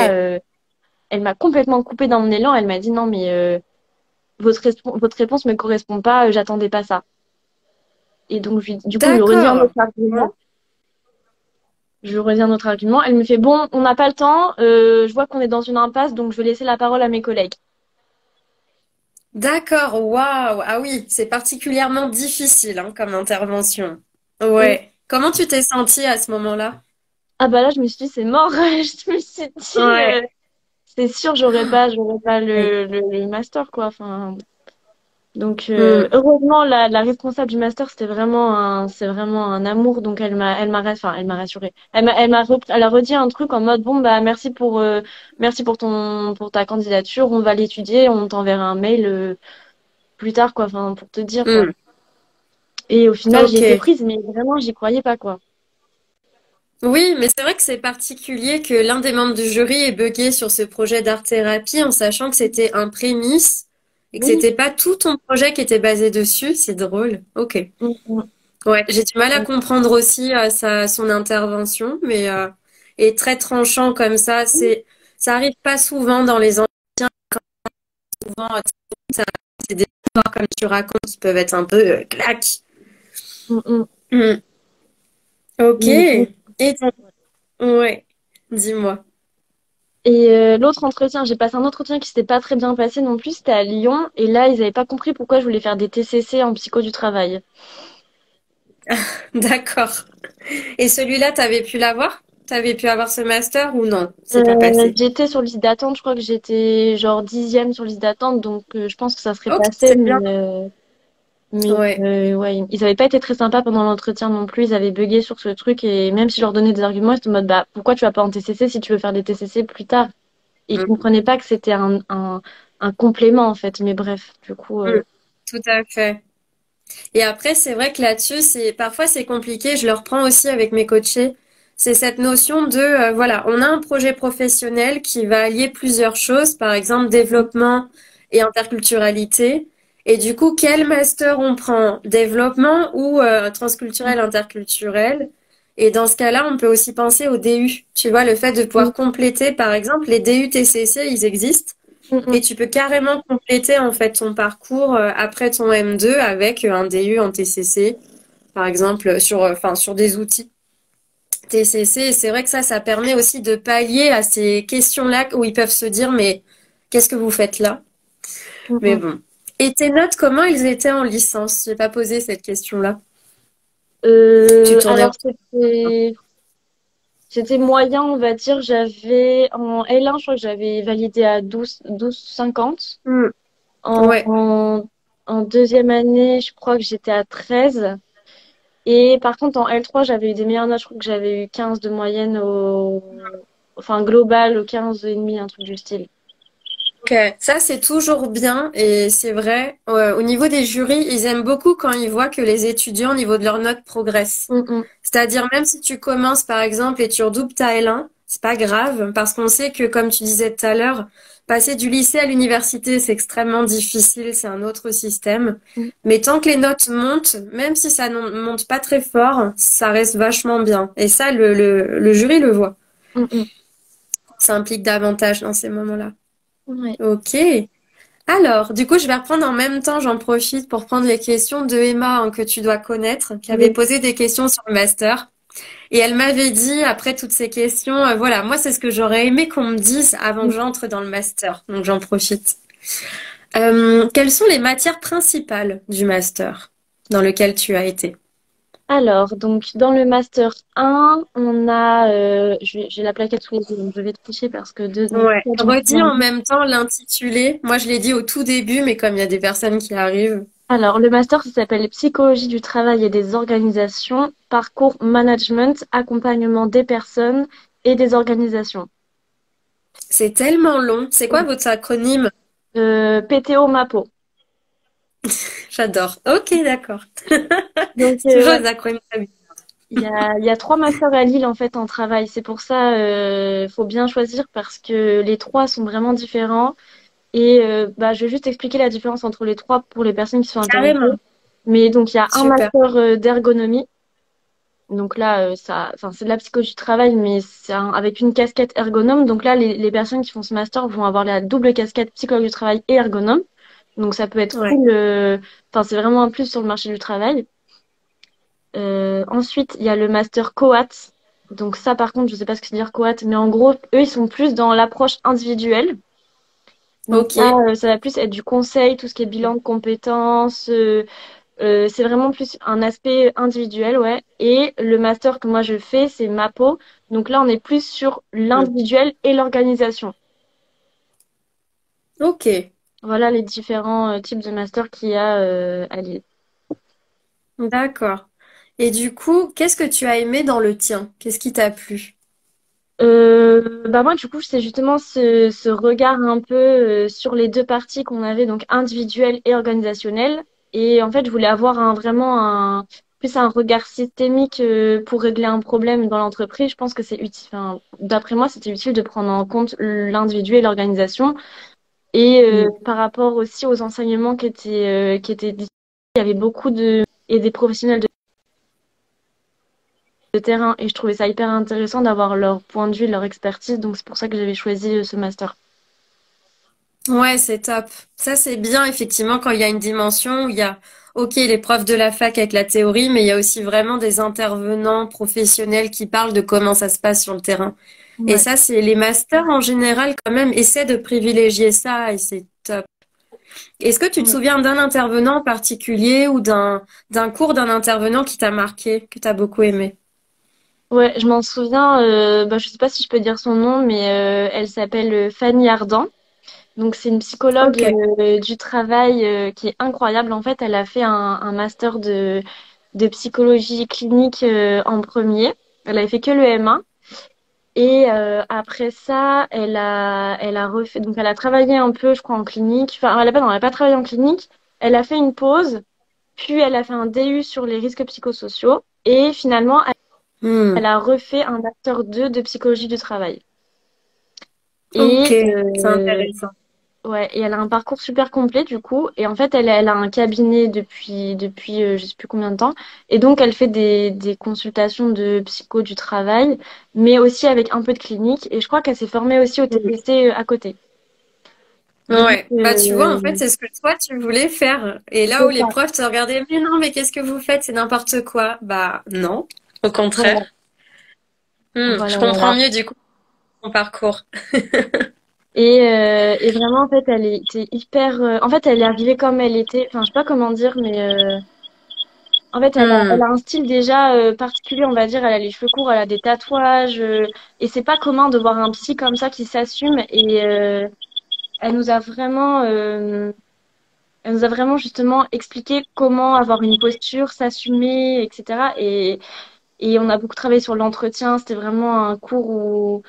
elle m'a complètement coupée dans mon élan. Elle m'a dit non, mais votre réponse me correspond pas. J'attendais pas ça. Et donc, du coup, je lui redis un D'accord. autre argument. Je lui redis un autre argument. Elle me fait bon, on n'a pas le temps. Je vois qu'on est dans une impasse, donc je vais laisser la parole à mes collègues. D'accord, waouh. Ah oui, c'est particulièrement difficile hein, comme intervention. Et Ouais. Comment tu t'es sentie à ce moment-là? ah bah là, je me suis dit c'est mort. Je me suis dit Ouais. c'est sûr, j'aurais pas le master quoi. Enfin, donc Hmm. heureusement la responsable du master c'est vraiment un amour. Donc elle m'a rassurée. Elle a redit un truc en mode bon bah merci pour ta candidature. On va l'étudier. On t'enverra un mail plus tard quoi. Enfin pour te dire quoi. Hmm. Et au final j'ai été Ok. prise mais vraiment j'y croyais pas quoi. Oui, mais c'est vrai que c'est particulier que l'un des membres du jury ait bugué sur ce projet d'art-thérapie en sachant que c'était un prémisse et que Oui. c'était pas tout ton projet qui était basé dessus. C'est drôle. Ok. Mm, mm. Ouais, j'ai du mal à comprendre aussi son intervention, mais et très tranchant comme ça arrive pas souvent dans les entretiens. Souvent, ça- c'est des histoires comme tu racontes qui peuvent être un peu claques. Mm, mm. Hmm. Ok. Donc, Et ton... ouais, dis-moi. et l'autre entretien, j'ai passé un entretien qui s'était pas très bien passé non plus, c'était à Lyon. Et là, ils avaient pas compris pourquoi je voulais faire des TCC en psycho du travail. D'accord. Et celui-là, t'avais pu l'avoir? T'avais pu avoir ce master ou non? C'est pas passé. J'étais sur liste d'attente, je crois que j'étais genre 10e sur liste d'attente, donc je pense que ça serait Ok, passé, c'est bien. Ouais. ouais, ils avaient pas été très sympas pendant l'entretien non plus, ils avaient bugué sur ce truc et même si je leur donnais des arguments, ils étaient en mode bah pourquoi tu vas pas en TCC si tu veux faire des TCC plus tard? Et ils Mm, comprenaient pas que c'était un complément en fait, mais bref, du coup. mm. Tout à fait. Et après, c'est vrai que là-dessus, parfois c'est compliqué. Je le reprends aussi avec mes coachés. C'est cette notion de voilà, on a un projet professionnel qui va allier plusieurs choses, par exemple développement et interculturalité. Et du coup, quel master on prend? Développement ou transculturel, interculturel? Et dans ce cas-là, on peut aussi penser au DU. Tu vois, le fait de pouvoir compléter, par exemple, les DU TCC, ils existent. Mm, Et mm, tu peux carrément compléter en fait ton parcours après ton M2 avec un DU en TCC, par exemple sur des outils TCC. Et c'est vrai que ça permet aussi de pallier à ces questions-là où ils peuvent se dire mais qu'est-ce que vous faites là? mm, Mais mm. bon. Et tes notes, comment elles étaient en licence? J'ai pas posé cette question-là. Tu tournais Alors autour. c'était moyen, on va dire. J'avais en L1, je crois que j'avais validé à 12,50. Hmm. En, Ouais. en, en deuxième année, je crois que j'étais à 13. Et par contre, en L3, j'avais eu des meilleures notes. Je crois que j'avais eu 15 de moyenne enfin, global, au 15 et demi, un truc du style. Ok, ça c'est toujours bien et c'est vrai. Au niveau des jurys, ils aiment beaucoup quand ils voient que les étudiants, au niveau de leurs notes, progressent. Mm, mm, C'est-à-dire même si tu commences par exemple et tu redoubles ta L1, c'est pas grave parce qu'on sait que comme tu disais tout à l'heure, passer du lycée à l'université c'est extrêmement difficile, c'est un autre système. mm, Mais tant que les notes montent, même si ça ne monte pas très fort, ça reste vachement bien. Et ça, le jury le voit. mm, mm. Ça implique davantage dans ces moments-là. Ouais. Ok. Alors, du coup, je vais reprendre en même temps, j'en profite pour prendre les questions de Emma hein, que tu dois connaître, qui avait Oui. posé des questions sur le master. Et elle m'avait dit, après toutes ces questions, voilà, moi, c'est ce que j'aurais aimé qu'on me dise avant que j'entre dans le master. Donc, j'en profite. Quelles sont les matières principales du master dans lequel tu as été? Alors, donc, dans le Master 1, on a... j'ai la plaquette sous les yeux, donc je vais tricher parce que donc, Ouais. Redis en même temps l'intitulé. Moi, je l'ai dit au tout début, mais comme il y a des personnes qui arrivent. alors, le master, ça s'appelle Psychologie du travail et des organisations, parcours management, accompagnement des personnes et des organisations. C'est tellement long. C'est quoi votre acronyme? PTO MAPO. J'adore. Ok, d'accord. Donc, C'est toujours ouais, les acronymes. il y a trois masters à Lille, en fait, en travail. C'est pour ça, faut bien choisir parce que les trois sont vraiment différents. Et bah, je vais juste expliquer la différence entre les trois pour les personnes qui sont intéressées. Carrément. Mais donc, il y a un Super. master d'ergonomie. Donc là, c'est de la psychologie du travail, mais avec une casquette ergonome. Donc là, les personnes qui font ce master vont avoir la double casquette psychologue du travail et ergonome. Donc ça peut être Ouais. cool. C'est vraiment un plus sur le marché du travail. Ensuite, il y a le master COAT. Donc ça, par contre, je sais pas ce que c'est dire COAT, mais en gros, eux, ils sont plus dans l'approche individuelle. Donc Ok. là, ça va plus être du conseil, tout ce qui est bilan de compétences. C'est vraiment plus un aspect individuel, ouais. Et le master que moi je fais, c'est MAPO. Donc là, on est plus sur Hmm. l'individuel et l'organisation. Ok. Voilà les différents types de master qu'il y a à Lille. D'accord. Et du coup, qu'est-ce que tu as aimé dans le tien? Qu'est-ce qui t'a plu? Bah moi du coup c'est justement ce regard un peu sur les deux parties qu'on avait donc individuel et organisationnel et en fait je voulais avoir vraiment un plus un regard systémique pour régler un problème dans l'entreprise. Je pense que c'est utile, enfin, d'après moi c'était utile de prendre en compte l'individu et l'organisation et Hmm. par rapport aussi aux enseignements qui étaient il y avait beaucoup de et des professionnels de terrain et je trouvais ça hyper intéressant d'avoir leur point de vue, leur expertise. Donc c'est pour ça que j'avais choisi ce master. Ouais, c'est top. Ça, c'est bien, effectivement, quand il y a une dimension où il y a, ok, les profs de la fac avec la théorie, mais il y a aussi vraiment des intervenants professionnels qui parlent de comment ça se passe sur le terrain. Et Ouais. ça, c'est les masters en général, quand même, essaient de privilégier ça et c'est top. Est-ce que tu te Mm. souviens d'un intervenant en particulier ou d'un cours d'un intervenant qui t'a marqué, que t'as beaucoup aimé? Ouais, je m'en souviens, je sais pas si je peux dire son nom, mais elle s'appelle Fanny Ardant. Donc c'est une psychologue Ok. du travail qui est incroyable. En fait, elle a fait un master de psychologie clinique en premier. Elle avait fait que le M1. Et après ça, elle a refait, donc elle a travaillé un peu, je crois, en clinique. Enfin, elle a pas, non, elle a pas travaillé en clinique. Elle a fait une pause, puis elle a fait un DU sur les risques psychosociaux. Et finalement, elle Hmm. a refait un master 2 de psychologie du travail. Ok, Et c'est intéressant. ouais, et elle a un parcours super complet du coup. Et en fait, elle a un cabinet depuis je sais plus combien de temps. Et donc, elle fait des consultations de psycho du travail, mais aussi avec un peu de clinique. Et je crois qu'elle s'est formée aussi au TPC à côté. Donc, Ouais, bah tu vois, en fait, c'est ce que toi tu voulais faire. Et là où c'est les ça. profs te regardaient, mais non, mais qu'est-ce que vous faites? C'est n'importe quoi. Bah non, au contraire. Voilà, Je voilà, comprends voilà. mieux du coup ton parcours. Et vraiment, en fait, elle était hyper. En fait, elle est arrivée comme elle était. Enfin, je sais pas comment dire, mais en fait, elle Hmm. a un style déjà particulier, on va dire. Elle a les cheveux courts, elle a des tatouages. Et c'est pas commun de voir un psy comme ça qui s'assume. Et elle nous a vraiment justement expliqué comment avoir une posture, s'assumer, etc. Et on a beaucoup travaillé sur l'entretien. C'était vraiment un cours où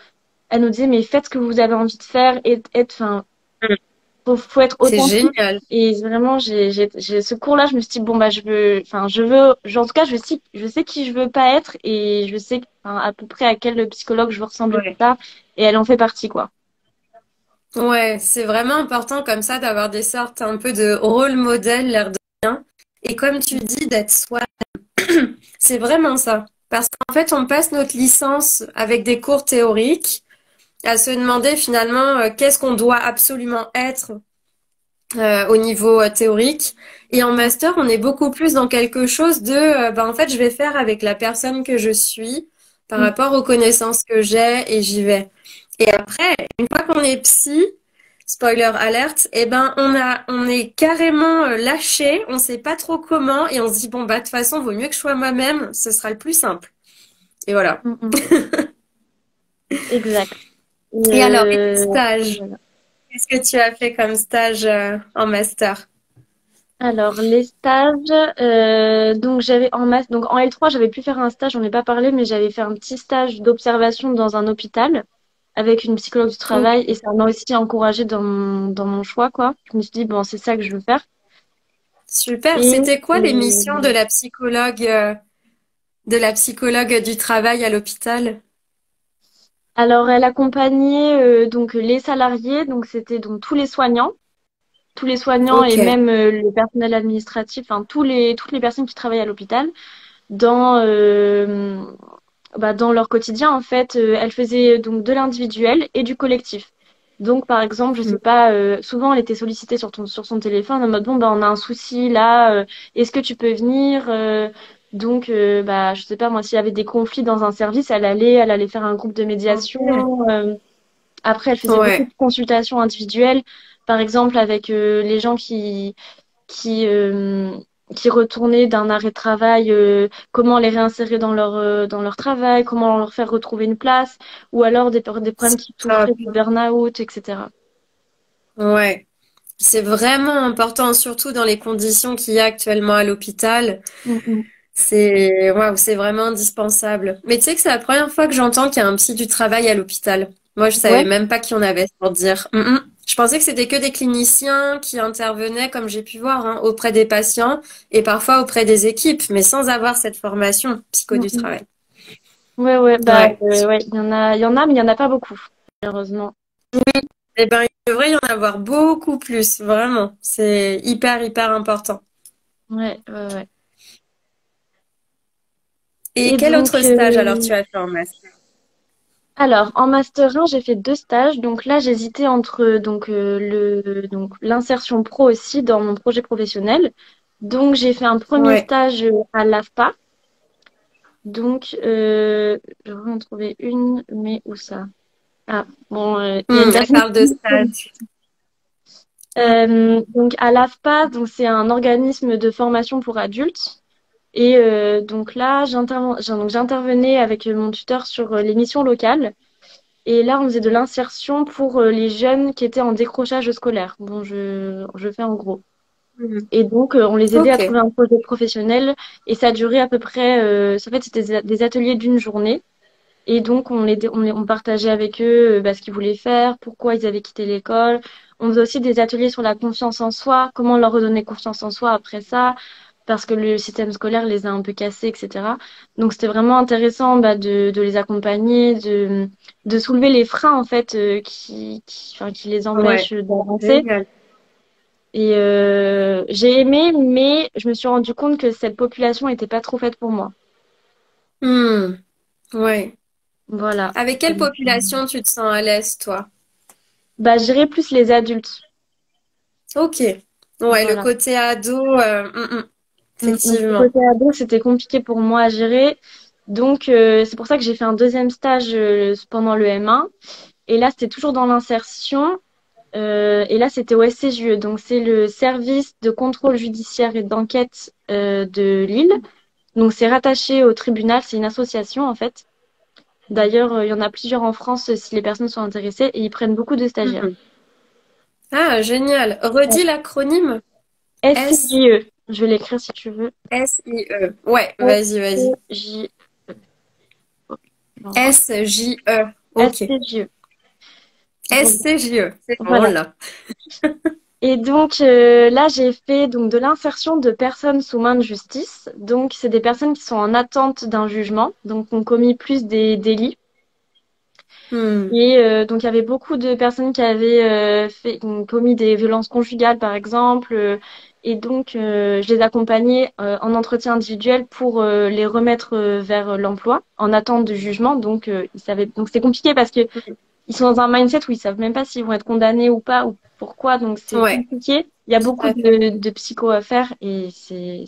elle nous disait, mais faites ce que vous avez envie de faire. Enfin, faut être C'est authentique. génial. Et vraiment, ce cours-là, je me suis dit, bon, bah, en tout cas, je sais qui je veux pas être et je sais, enfin, à peu près à quel psychologue je veux ressembler plus Ouais. tard. Et elle en fait partie, quoi. Ouais, c'est vraiment important comme ça d'avoir des sortes un peu de rôle modèle, l'air de rien. Et comme tu dis, d'être soi. C'est vraiment ça. Parce qu'en fait, on passe notre licence avec des cours théoriques à se demander finalement qu'est-ce qu'on doit absolument être au niveau théorique. Et en Mm, master, on est beaucoup plus dans quelque chose de, en fait, je vais faire avec la personne que je suis par mm, rapport aux connaissances que j'ai et j'y vais. Et après, une fois qu'on est psy, spoiler alerte, eh ben, on est carrément lâché, on sait pas trop comment et on se dit, bon, bah, de toute façon, vaut mieux que je sois moi-même, ce sera le plus simple. Et voilà. mm, mm. Exact. Et alors, et les Et stages? voilà. Qu'est-ce que tu as fait comme stage en master? Alors, les stages, donc donc en L3, j'avais pu faire un stage, j'en ai pas parlé, mais j'avais fait un petit stage d'observation dans un hôpital avec une psychologue du Ok. travail et ça m'a aussi encouragée dans mon choix, quoi. Je me suis dit, bon, c'est ça que je veux faire. Super. Et C'était quoi les missions euh, de la psychologue du travail à l'hôpital? alors, elle accompagnait donc les salariés, donc c'était donc tous les soignants et Ok. même le personnel administratif, enfin toutes les personnes qui travaillent à l'hôpital. dans, dans leur quotidien, en fait, elle faisait donc de l'individuel et du collectif. Donc, par exemple, je sais pas, souvent elle était sollicitée sur son téléphone en mode bon, bah, on a un souci là, est-ce que tu peux venir? Donc, je sais pas, moi, s'il y avait des conflits dans un service, elle allait faire un groupe de Ok. médiation. Après, elle faisait beaucoup Ouais. de consultations individuelles, par exemple, avec les gens qui, euh, qui retournaient d'un arrêt de travail, comment les réinsérer dans leur travail, comment leur faire retrouver une place, ou alors des problèmes qui Top. souffraient de burn-out, etc. Ouais. C'est vraiment important, surtout dans les conditions qu'il y a actuellement à l'hôpital. Mm, mm. C'est waouh, c'est vraiment indispensable. Mais tu sais que c'est la première fois que j'entends qu'il y a un psy du travail à l'hôpital. Moi, je savais Ouais. même pas qu'il y en avait, pour dire. Je pensais que c'était que des cliniciens qui intervenaient, comme j'ai pu voir, hein, auprès des patients et parfois auprès des équipes, mais sans avoir cette formation psycho Mm, du mm. travail. Ouais, ouais, Ouais. ouais, il y en a, mais il y en a pas beaucoup, malheureusement. Eh ben, il devrait y en avoir beaucoup plus, vraiment. C'est hyper, hyper important. Ouais, ouais, ouais. Et Et quel autre donc, stage alors tu as fait en master? alors, en master 1, j'ai fait deux stages. Donc là, j'hésitais entre l'insertion pro aussi dans mon projet professionnel. Donc, j'ai fait un premier Ouais. stage à l'AFPA. Donc, je vais en trouver une, mais où ça? Ah, bon, il y a une Elle personne. parle de stage. Donc, à l'AFPA, donc c'est un organisme de formation pour adultes. Et donc là, j'intervenais avec mon tuteur sur les missions locales. Et là, on faisait de l'insertion pour les jeunes qui étaient en décrochage scolaire. Bon, je fais en gros. Mhm. Et donc, on les aidait à Ok. trouver un projet professionnel. Et ça durait à peu près, en fait, c'était des ateliers d'une journée. Et donc, on partageait avec eux ce qu'ils voulaient faire, pourquoi ils avaient quitté l'école. On faisait aussi des ateliers sur la confiance en soi, comment leur redonner confiance en soi après ça, parce que le système scolaire les a un peu cassés, etc. Donc, c'était vraiment intéressant de les accompagner, de soulever les freins, en fait, enfin, qui les Ouais. empêchent d'avancer. Génial. Et j'ai aimé, mais je me suis rendu compte que cette population n'était pas trop faite pour moi. Hmm. Ouais. Voilà. Avec quelle population tu te sens à l'aise, toi? Bah, je dirais plus les adultes. Ok. Ouais, le Voilà. côté ado, Donc, le effectivement. côté ado, c'était compliqué pour moi à gérer. Donc, c'est pour ça que j'ai fait un deuxième stage pendant le M1. Et là, c'était toujours dans l'insertion. Et là, c'était au SCJE. Donc, c'est le service de contrôle judiciaire et d'enquête de Lille. Donc, c'est rattaché au tribunal. C'est une association, en fait. D'ailleurs, il y en a plusieurs en France si les personnes sont intéressées. Et ils prennent beaucoup de stagiaires. Mhm. Ah, génial. Ouais. Redis l'acronyme S SCJE. Je vais l'écrire si tu veux. S-I-E. Ouais, vas-y, vas-y. SCJE. S-J-E. Ok. SCJE. S-C-J-E. C'est bon, Voilà. là. Et donc là, j'ai fait donc de l'insertion de personnes sous main de justice. Donc, c'est des personnes qui sont en attente d'un jugement, donc ont commis plus des délits. Hmm. Et donc, il y avait beaucoup de personnes qui avaient commis des violences conjugales, par exemple. Et donc, je les accompagnais en entretien individuel pour les remettre vers l'emploi en attente de jugement. Donc, ils savaient. Donc, c'est compliqué parce que ils sont dans un mindset où ils savent même pas s'ils vont être condamnés ou pas ou pourquoi. Donc c'est Ouais, compliqué. Il y a tout beaucoup à fait. de psycho à faire et c'est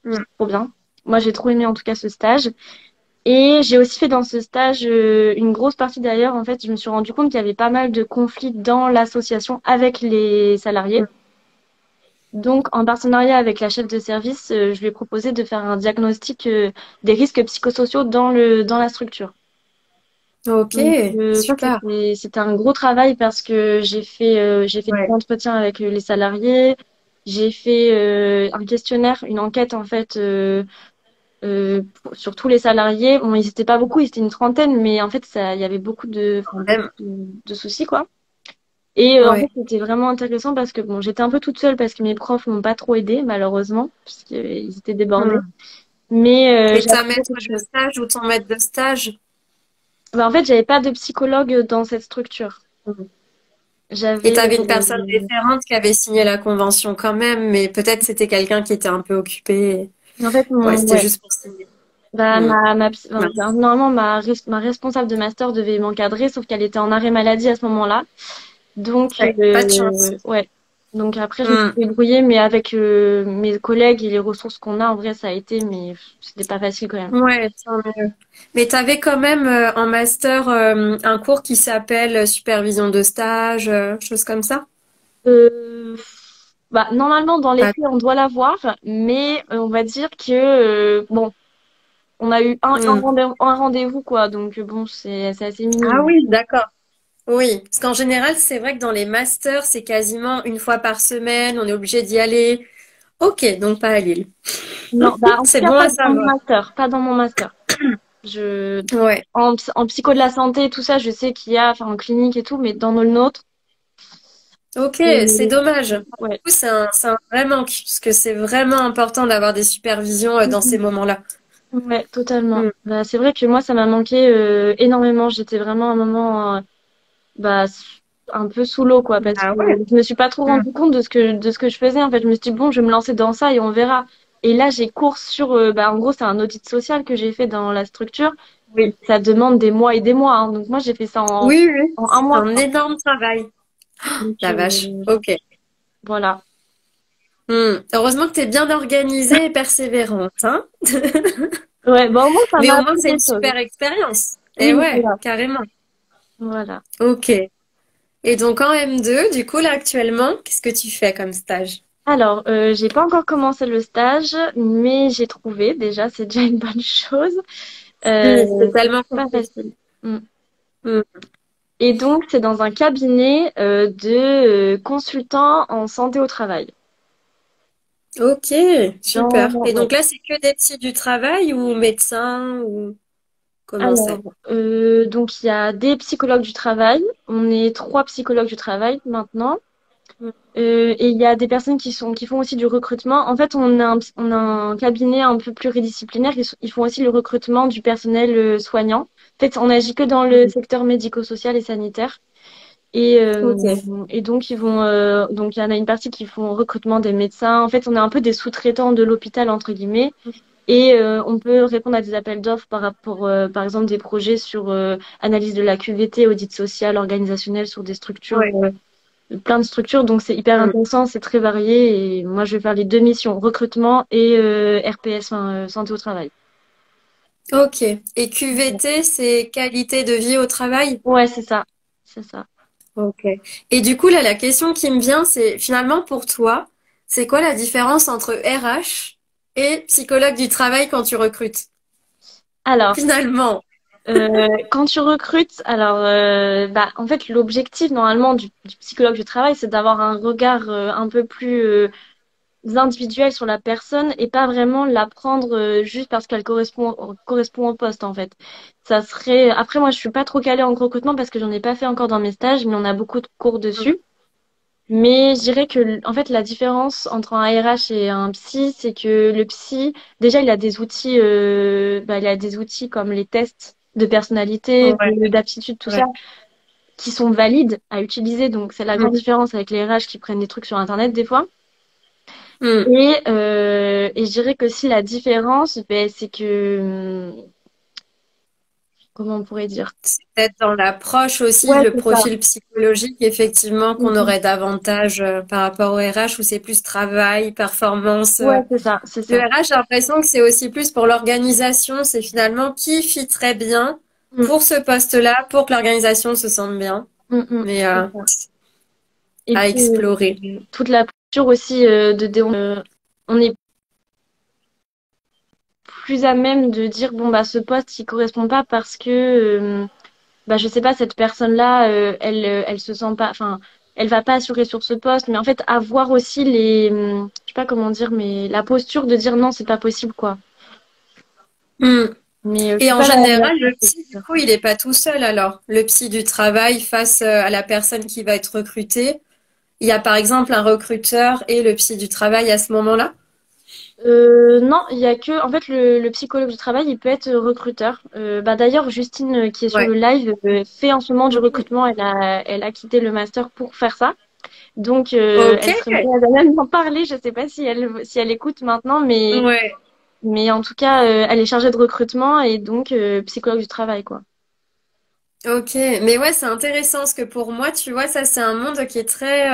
Hmm. trop bien. Moi, j'ai trop aimé en tout cas ce stage. Et j'ai aussi fait dans ce stage une grosse partie d'ailleurs. En fait, je me suis rendu compte qu'il y avait pas mal de conflits dans l'association avec les salariés. Donc, en partenariat avec la chef de service, je lui ai proposé de faire un diagnostic des risques psychosociaux dans la structure. Ok, Donc, ça, super. c'était un gros travail parce que j'ai fait des Ouais. entretiens avec les salariés, j'ai fait un questionnaire, une enquête en fait sur tous les salariés. Bon, ils étaient pas beaucoup, ils étaient une trentaine, mais en fait, il y avait Quand beaucoup même. de soucis quoi. Et en fait, Ouais. c'était vraiment intéressant parce que bon, j'étais un peu toute seule parce que mes profs m'ont pas trop aidée malheureusement, puisqu'ils étaient débordés. Hmm. Mais Et j'ai ta appris maître beaucoup de de choses. stage ou ton maître de stage? En fait, j'avais pas de psychologue dans cette structure. Hmm. Et J'avais t'avais une personne référente qui avait signé la convention quand même, mais peut-être c'était quelqu'un qui était un peu occupé. En fait, Ouais, c'était ouais. juste pour signer. Bah, Hmm. normalement, ma responsable de master devait m'encadrer, sauf qu'elle était en arrêt maladie à ce moment-là. Donc, Ouais, pas de chance. ouais. Donc après, je me suis Hmm. débrouillée, mais avec mes collègues et les ressources qu'on a, en vrai, ça a été, mais c'était pas facile quand même. Ouais, tant mieux. Mais tu avais quand même en master un cours qui s'appelle supervision de stage, choses comme ça? Euh, Bah, normalement, dans les Pas- faits, on doit l'avoir, mais on va dire que, bon, on a eu Hmm. un rendez-vous, quoi. Donc, bon, c'est assez Ah minime. oui, d'accord. Oui, parce qu'en général, c'est vrai que dans les masters, c'est quasiment une fois par semaine, on est obligé d'y aller. Ok, donc pas à Lille. Non, bah, en tout C'est cas, bon pas à dans mon savoir. master, pas dans mon master. Je, Ouais. en psycho de la santé, tout ça, je sais qu'il y a, enfin, en clinique et tout, mais dans le nôtre, Ok, c'est c'est, dommage. Du ouais. coup, c'est un vrai manque, parce que c'est vraiment important d'avoir des supervisions dans ces moments-là. Ouais, totalement. Hmm. Bah, c'est vrai que moi, ça m'a manqué énormément. J'étais vraiment à un moment bah, un peu sous l'eau, quoi, parce Ah que ouais. je me suis pas trop Hmm. rendu compte de ce que je faisais. En fait, je me suis dit, bon, je vais me lancer dans ça et on verra. Et là, j'ai cours sur, bah, en gros, c'est un audit social que j'ai fait dans la structure. Oui. Ça demande des mois et des mois, hein. Donc, moi, j'ai fait ça Oui, oui, en un c'est mois, un quoi. énorme travail. Donc, La vache. Ok. voilà. Heureusement que tu es bien organisée et persévérante, hein? Ouais, bah, au moins, ça Mais m'a au moins, appris c'est des une choses. super expérience. Et Oui, ouais, voilà. carrément. Voilà. Ok. Et donc en M2, du coup, là, actuellement, qu'est-ce que tu fais comme stage? Alors, j'ai pas encore commencé le stage, mais j'ai trouvé. Déjà, c'est déjà une bonne chose. Oui, c'est C'est tellement pas compris. facile. Mm. Hmm. Et donc, c'est dans un cabinet de consultants en santé au travail. Ok, Dans, super. Et ouais. donc là, c'est que des psys du travail ou médecins ou comment Alors, c'est? donc il y a des psychologues du travail. On est trois psychologues du travail maintenant. Hmm. Et il y a des personnes qui font aussi du recrutement. En fait, on a un cabinet un peu pluridisciplinaire. Ils font aussi le recrutement du personnel soignant. En fait, on n'agit que dans le Hmm. secteur médico-social et sanitaire. Et, Ok. et donc, donc il y en a une partie qui font recrutement des médecins. En fait, on est un peu des sous-traitants de l'hôpital, entre guillemets. Et on peut répondre à des appels d'offres par rapport, par exemple, des projets sur analyse de la QVT, audit social, organisationnel sur des structures, Ouais. plein de structures. Donc, c'est hyper Hmm. intéressant, c'est très varié. Et moi, je vais faire les deux missions, recrutement et RPS, enfin, santé au travail. Ok. Et QVT, c'est qualité de vie au travail? Ouais, c'est ça. C'est ça. Ok. Et du coup, là, la question qui me vient, c'est finalement pour toi, c'est quoi la différence entre RH et psychologue du travail quand tu recrutes? Alors, Finalement. quand tu recrutes, alors, bah, en fait, l'objectif normalement du psychologue du travail, c'est d'avoir un regard un peu plus individuel sur la personne et pas vraiment la prendre juste parce qu'elle correspond au poste, en fait. Ça serait. Après, moi, je suis pas trop calée en recrutement parce que j'en ai pas fait encore dans mes stages, mais on a beaucoup de cours dessus. Mais je dirais que, en fait, la différence entre un RH et un psy, c'est que le psy, déjà, il a des outils, bah, il a des outils comme les tests de personnalité, Ouais, d'aptitude, tout ça, ouais. qui sont valides à utiliser. Donc, c'est la Mm. grande différence avec les RH qui prennent des trucs sur Internet des fois. Mm. Et je dirais que si la différence, ben, c'est que, comment on pourrait dire? C'est peut-être dans l'approche aussi, Ouais, le c'est ça. profil psychologique, effectivement, qu'on Mhm. aurait davantage par rapport au RH où c'est plus travail, performance. Ouais, c'est ça, c'est Le ça. RH, j'ai l'impression que c'est aussi plus pour l'organisation, c'est finalement qui fitterait bien Mm, pour ce poste-là, pour que l'organisation se sente bien. mm, mm, Mais c'est ça. Et à puis, explorer. toute la posture aussi on est plus à même de dire, bon, bah, ce poste, il correspond pas parce que, bah, je sais pas, cette personne-là, elle se sent pas, enfin, elle va pas assurer sur ce poste, mais en fait, avoir aussi je sais pas comment dire, mais la posture de dire non, c'est pas possible, quoi. Mm. Mais je Et suis en pas la général, le psy, du posture. coup, il n'est pas tout seul alors. Le psy du travail face à la personne qui va être recrutée. Il y a par exemple un recruteur et le psy du travail à ce moment-là. Non, il y a que, en fait, le psychologue du travail, il peut être recruteur. Bah, d'ailleurs, Justine, qui est sur Ouais. le live, fait en ce moment du Ok. recrutement. Elle a quitté le master pour faire ça. Donc, Ok. elle va même en parler. Je sais pas si elle écoute maintenant, mais Ouais. Mais en tout cas, elle est chargée de recrutement et donc psychologue du travail, quoi. Ok, mais ouais, c'est intéressant parce que pour moi, tu vois, ça c'est un monde qui est très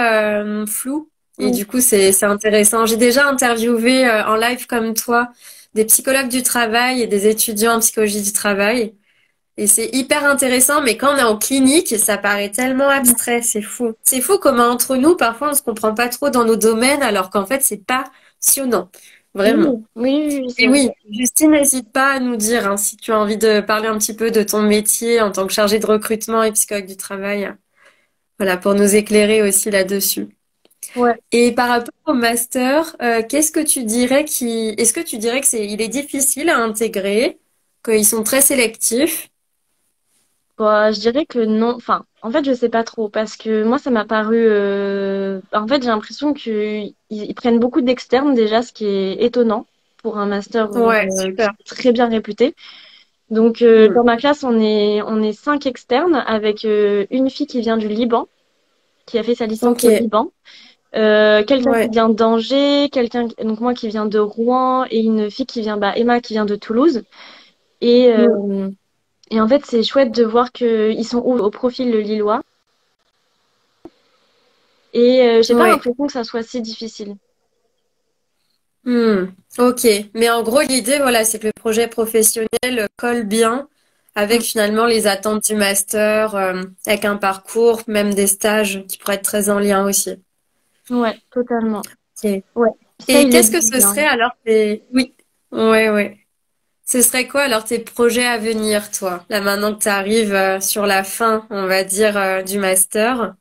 flou et Oui. du coup c'est intéressant. J'ai déjà interviewé en live comme toi des psychologues du travail et des étudiants en psychologie du travail et c'est hyper intéressant, mais quand on est en clinique, ça paraît tellement abstrait, c'est fou. C'est fou comment entre nous, parfois on se comprend pas trop dans nos domaines alors qu'en fait c'est passionnant, Oui, vraiment. oui, oui, c'est Et vrai. oui, Justine, n'hésite pas à nous dire hein, si tu as envie de parler un petit peu de ton métier en tant que chargée de recrutement et psychologue du travail. Voilà, pour nous éclairer aussi là-dessus. Ouais. Et par rapport au master, qu'est-ce que tu dirais est-ce que tu dirais que il est difficile à intégrer, qu'ils sont très sélectifs? Bah, je dirais que non. Enfin, en fait, je sais pas trop parce que moi, ça m'a paru. En fait, j'ai l'impression qu'ils prennent beaucoup d'externes déjà, ce qui est étonnant pour un master Ouais, qui super. est très bien réputé. Donc, Hmm. dans ma classe, on est 5 externes avec une fille qui vient du Liban, qui a fait sa licence Ok, au Liban, quelqu'un qui ouais, vient d'Angers, donc moi qui viens de Rouen et une fille qui vient, Emma qui vient de Toulouse. Et, Hmm. euh, et en fait, c'est chouette de voir qu'ils sont au profil lillois. Et j'ai pas Ouais. l'impression que ça soit si difficile. Hmm. Ok, mais en gros, l'idée, voilà, c'est que le projet professionnel colle bien avec Mm. finalement les attentes du master, avec un parcours, même des stages qui pourraient être très en lien aussi. Ouais, totalement. Ok. Ouais, ça, Et il le qu'est-ce que dit ce bien. serait alors Oui, ouais, ouais. Ce serait quoi alors tes projets à venir, toi? Là, maintenant que tu arrives sur la fin, on va dire, du master,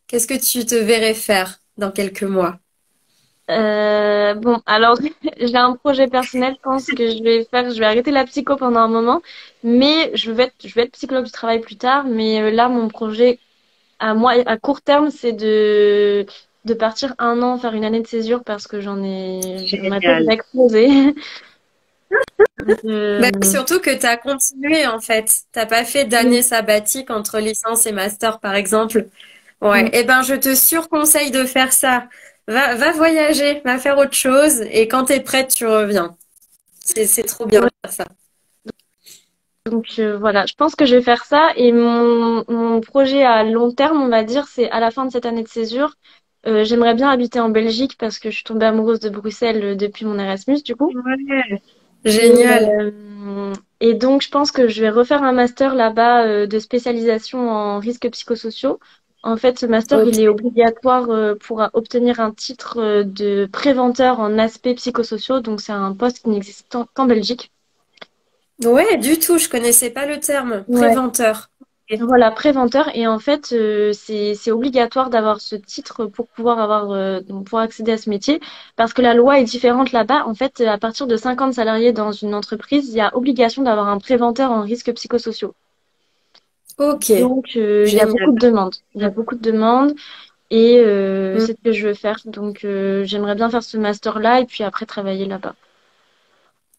qu'est-ce que tu te verrais faire dans quelques mois? Bon, alors, j'ai un projet personnel. Je pense que je vais arrêter la psycho pendant un moment, mais je vais être psychologue du travail plus tard. Mais là, mon projet à court terme, c'est de partir un an faire une année de césure parce que dans ma tête, Génial. va exploser. Donc, Bah, surtout que tu as continué en fait. T'as pas fait oui. d'année sabbatique entre licence et master par exemple. Ouais. Mm. Eh ben, je te surconseille de faire ça. Va voyager, va faire autre chose et quand t'es prête, tu reviens. C'est trop bien de Ouais. faire ça. Donc voilà, je pense que je vais faire ça. Et mon projet à long terme, on va dire, c'est à la fin de cette année de césure. J'aimerais bien habiter en Belgique parce que je suis tombée amoureuse de Bruxelles depuis mon Erasmus, du coup. Ouais. Et, Génial. et donc, je pense que je vais refaire un master là-bas de spécialisation en risques psychosociaux. En fait, ce master, Ok. il est obligatoire pour obtenir un titre de préventeur en aspects psychosociaux. Donc, c'est un poste qui n'existe qu'en Belgique. Ouais, du tout, je connaissais pas le terme. Ouais. Préventeur. Ok. Voilà, préventeur. Et en fait, c'est obligatoire d'avoir ce titre pour pouvoir donc pouvoir accéder à ce métier. Parce que la loi est différente là-bas. En fait, à partir de 50 salariés dans une entreprise, il y a obligation d'avoir un préventeur en risques psychosociaux. Ok. Donc, il y a beaucoup Génial. de demandes. Il y a beaucoup de demandes et Mm. c'est ce que je veux faire. Donc, j'aimerais bien faire ce master-là et puis après travailler là-bas.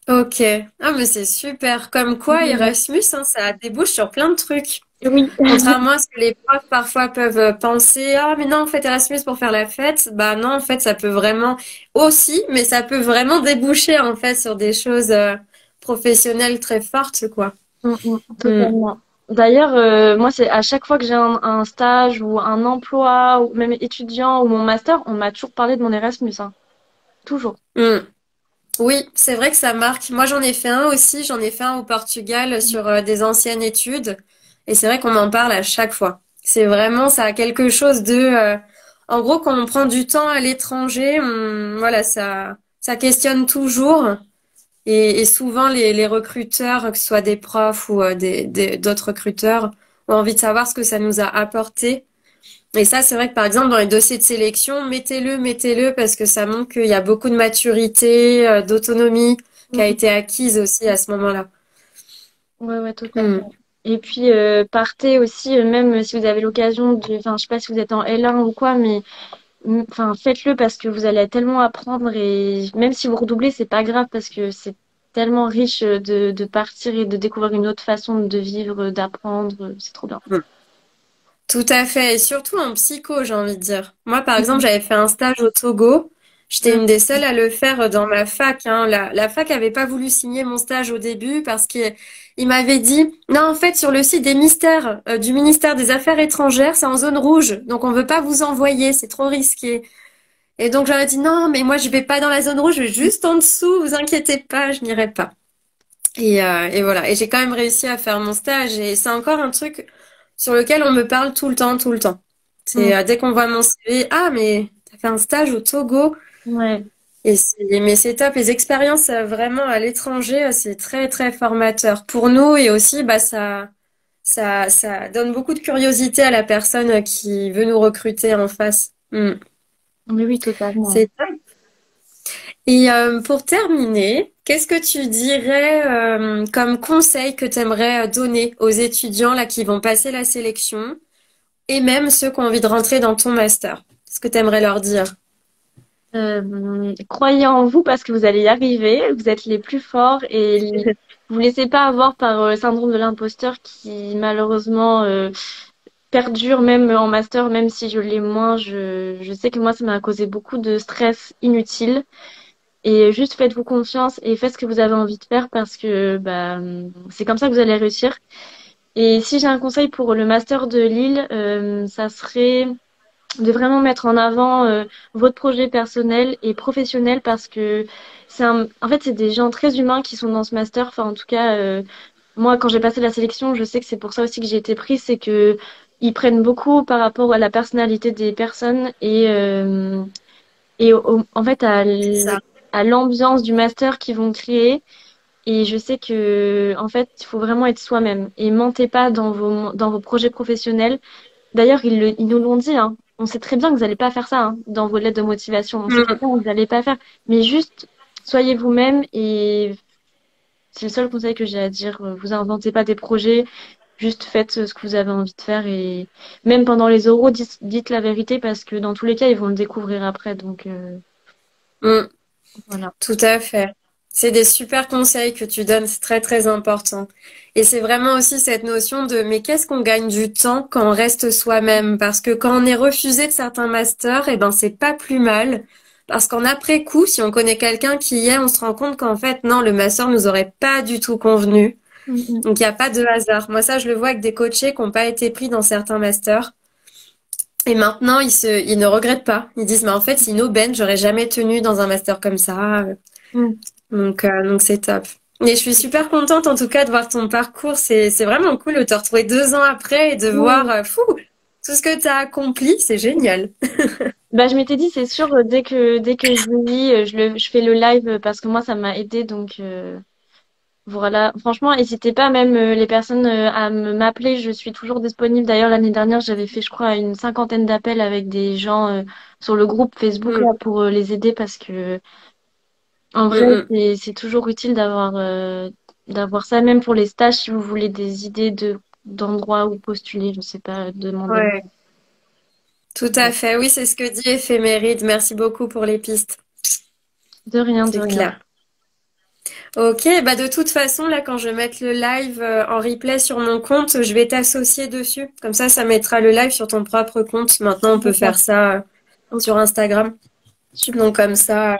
Ok. Ah, mais c'est super. Comme quoi, Ouais. Erasmus, hein, ça débouche sur plein de trucs. Oui, Contrairement à ce que les profs parfois peuvent penser, ah mais non, en fait Erasmus pour faire la fête, bah non, en fait ça peut vraiment aussi, mais ça peut vraiment déboucher en fait sur des choses professionnelles très fortes quoi. Hmm. totalement. D'ailleurs, moi, c'est à chaque fois que j'ai un stage ou un emploi ou même étudiant ou mon master, on m'a toujours parlé de mon Erasmus, hein. Toujours. Hmm. Oui, c'est vrai que ça marque. Moi j'en ai fait un aussi, j'en ai fait un au Portugal sur des anciennes études, et c'est vrai qu'on m'en parle à chaque fois. C'est vraiment ça a quelque chose de, en gros quand on prend du temps à l'étranger, voilà ça questionne toujours. Et souvent, les recruteurs, que ce soit des profs ou d'autres recruteurs, ont envie de savoir ce que ça nous a apporté. Et ça, c'est vrai que par exemple, dans les dossiers de sélection, mettez-le, parce que ça montre qu'il y a beaucoup de maturité, d'autonomie qui a Mm. été acquise aussi à ce moment-là. Ouais, ouais, Hmm. totalement. Et puis, partez aussi, même si vous avez l'occasion enfin, je sais pas si vous êtes en L1 ou quoi, mais enfin, faites-le parce que vous allez tellement apprendre et même si vous redoublez, c'est pas grave parce que c'est tellement riche de partir et de découvrir une autre façon de vivre, d'apprendre. C'est trop bien. Hmm. Tout à fait. Et surtout en psycho, j'ai envie de dire. Moi, par exemple, Mhm. j'avais fait un stage au Togo. J'étais une des seules à le faire dans ma fac, hein. La fac avait pas voulu signer mon stage au début parce qu'il m'avait dit, non, en fait, sur le site des mystères du ministère des Affaires étrangères, c'est en zone rouge, donc on veut pas vous envoyer, c'est trop risqué. Et donc j'aurais dit, non, mais moi je vais pas dans la zone rouge, je vais juste en dessous, vous inquiétez pas, je n'irai pas. Et voilà. Et j'ai quand même réussi à faire mon stage. Et c'est encore un truc sur lequel on me parle tout le temps, tout le temps. Mm. C'est dès qu'on voit mon CV, ah mais t'as fait un stage au Togo. Ouais. Mais c'est top. Les expériences vraiment à l'étranger, c'est très très formateur pour nous et aussi bah ça donne beaucoup de curiosité à la personne qui veut nous recruter en face. Mm. Oui, oui, totalement. C'est top. Et pour terminer, qu'est-ce que tu dirais comme conseil que tu aimerais donner aux étudiants là qui vont passer la sélection et même ceux qui ont envie de rentrer dans ton master? Qu'est-ce que tu aimerais leur dire? Croyez en vous parce que vous allez y arriver. Vous êtes les plus forts et vous laissez pas avoir par le syndrome de l'imposteur qui malheureusement perdure même en master, même si je l'ai moins. Je sais que moi, ça m'a causé beaucoup de stress inutile. Et juste faites-vous confiance et faites ce que vous avez envie de faire parce que bah, c'est comme ça que vous allez réussir. Et si j'ai un conseil pour le master de Lille, ça serait de vraiment mettre en avant votre projet personnel et professionnel parce que en fait, c'est des gens très humains qui sont dans ce master. Enfin, en tout cas, moi, quand j'ai passé la sélection, je sais que c'est pour ça aussi que j'ai été prise, c'est que ils prennent beaucoup par rapport à la personnalité des personnes et en fait C'est ça. à l'ambiance du master qu'ils vont créer. Et je sais que, en fait, il faut vraiment être soi-même et mentez pas dans vos projets professionnels. D'ailleurs, ils nous l'ont dit, hein. On sait très bien que vous n'allez pas faire ça, hein, dans vos lettres de motivation. On sait très Mm. bien que vous n'allez pas faire. Mais juste, soyez vous-même et c'est le seul conseil que j'ai à dire. Vous inventez pas des projets, juste faites ce que vous avez envie de faire et même pendant les oraux, dites la vérité parce que dans tous les cas, ils vont le découvrir après. Donc, Mm. voilà. Tout à fait. C'est des super conseils que tu donnes, c'est très très important. Et c'est vraiment aussi cette notion de mais qu'est-ce qu'on gagne du temps quand on reste soi-même? Parce que quand on est refusé de certains masters, eh ben c'est pas plus mal. Parce qu'en après coup, si on connaît quelqu'un qui y est, on se rend compte qu'en fait, non, le master nous aurait pas du tout convenu. Mm, mm. Donc il n'y a pas de hasard. Moi, ça, je le vois avec des coachés qui n'ont pas été pris dans certains masters. Et maintenant, ils ne regrettent pas. Ils disent, mais en fait, c'est une aubaine, j'aurais jamais tenu dans un master comme ça. Mm. Donc c'est top. Et je suis super contente en tout cas de voir ton parcours. C'est vraiment cool de te retrouver 2 ans après et de voir Mm. fou, tout ce que tu as accompli. C'est génial. Bah, je m'étais dit, c'est sûr, dès que je vous lis, je fais le live parce que moi, ça m'a aidé. Donc, voilà. Franchement, n'hésitez pas, même les personnes, à m'appeler. Je suis toujours disponible. D'ailleurs, l'année dernière, j'avais fait, je crois, une cinquantaine d'appels avec des gens sur le groupe Facebook Mm, là, pour les aider parce que, en vrai, mm, c'est toujours utile d'avoir ça, même pour les stages, si vous voulez des idées d'endroits où postuler, je sais pas, mm. demander. Ouais, tout à fait. Oui, c'est ce que dit Éphéméride. Merci beaucoup pour les pistes. De rien, de C'est rien. clair. Ok, bah de toute façon, là, quand je vais mettre le live en replay sur mon compte, je vais t'associer dessus. Comme ça mettra le live sur ton propre compte. Maintenant, on peut D'accord. faire ça Ok. sur Instagram. Super. Donc comme ça,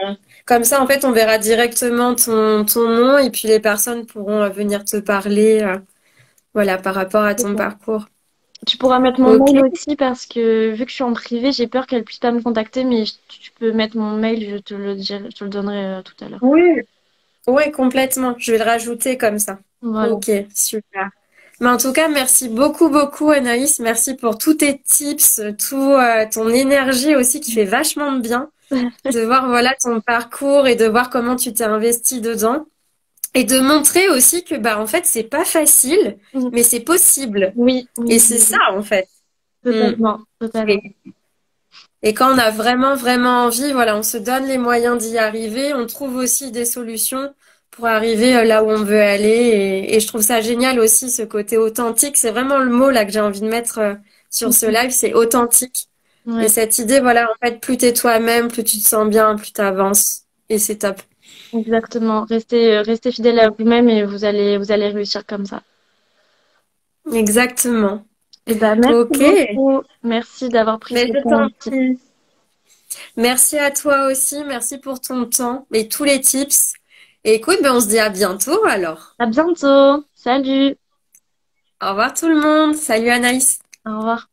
en fait, on verra directement ton nom et puis les personnes pourront venir te parler, voilà, par rapport à ton parcours. Tu pourras mettre mon Ok. mail aussi parce que vu que je suis en privé, j'ai peur qu'elle puisse pas me contacter, mais tu peux mettre mon mail, je te le donnerai tout à l'heure. Oui. Ouais, complètement. Je vais le rajouter comme ça. Voilà. Ok, super. Mais en tout cas, merci beaucoup, beaucoup, Anaïs. Merci pour tous tes tips, ton énergie aussi qui fait vachement de bien. De voir, voilà, ton parcours et de voir comment tu t'es investi dedans. Et de montrer aussi que, bah, en fait, c'est pas facile, Mm. mais c'est possible. Oui, Et oui, c'est oui, ça, oui. en fait. Mm. Totalement, totalement. Et, et quand on a vraiment, vraiment envie, voilà, on se donne les moyens d'y arriver. On trouve aussi des solutions pour arriver là où on veut aller. Et je trouve ça génial aussi, ce côté authentique. C'est vraiment le mot là que j'ai envie de mettre sur ce Mhm. live, c'est authentique. Et Ouais, cette idée, voilà, en fait, plus t'es toi-même, plus tu te sens bien, plus t'avances. Et c'est top. exactement. Restez fidèle à vous-même et vous allez réussir comme ça. Exactement. Et ben, merci Ok. beaucoup. Merci d'avoir pris Mais ce je temps t'en aussi. prie. Merci à toi aussi, merci pour ton temps et tous les tips. Et écoute, ben on se dit à bientôt alors. À bientôt. Salut. Au revoir tout le monde. Salut Anaïs. Au revoir.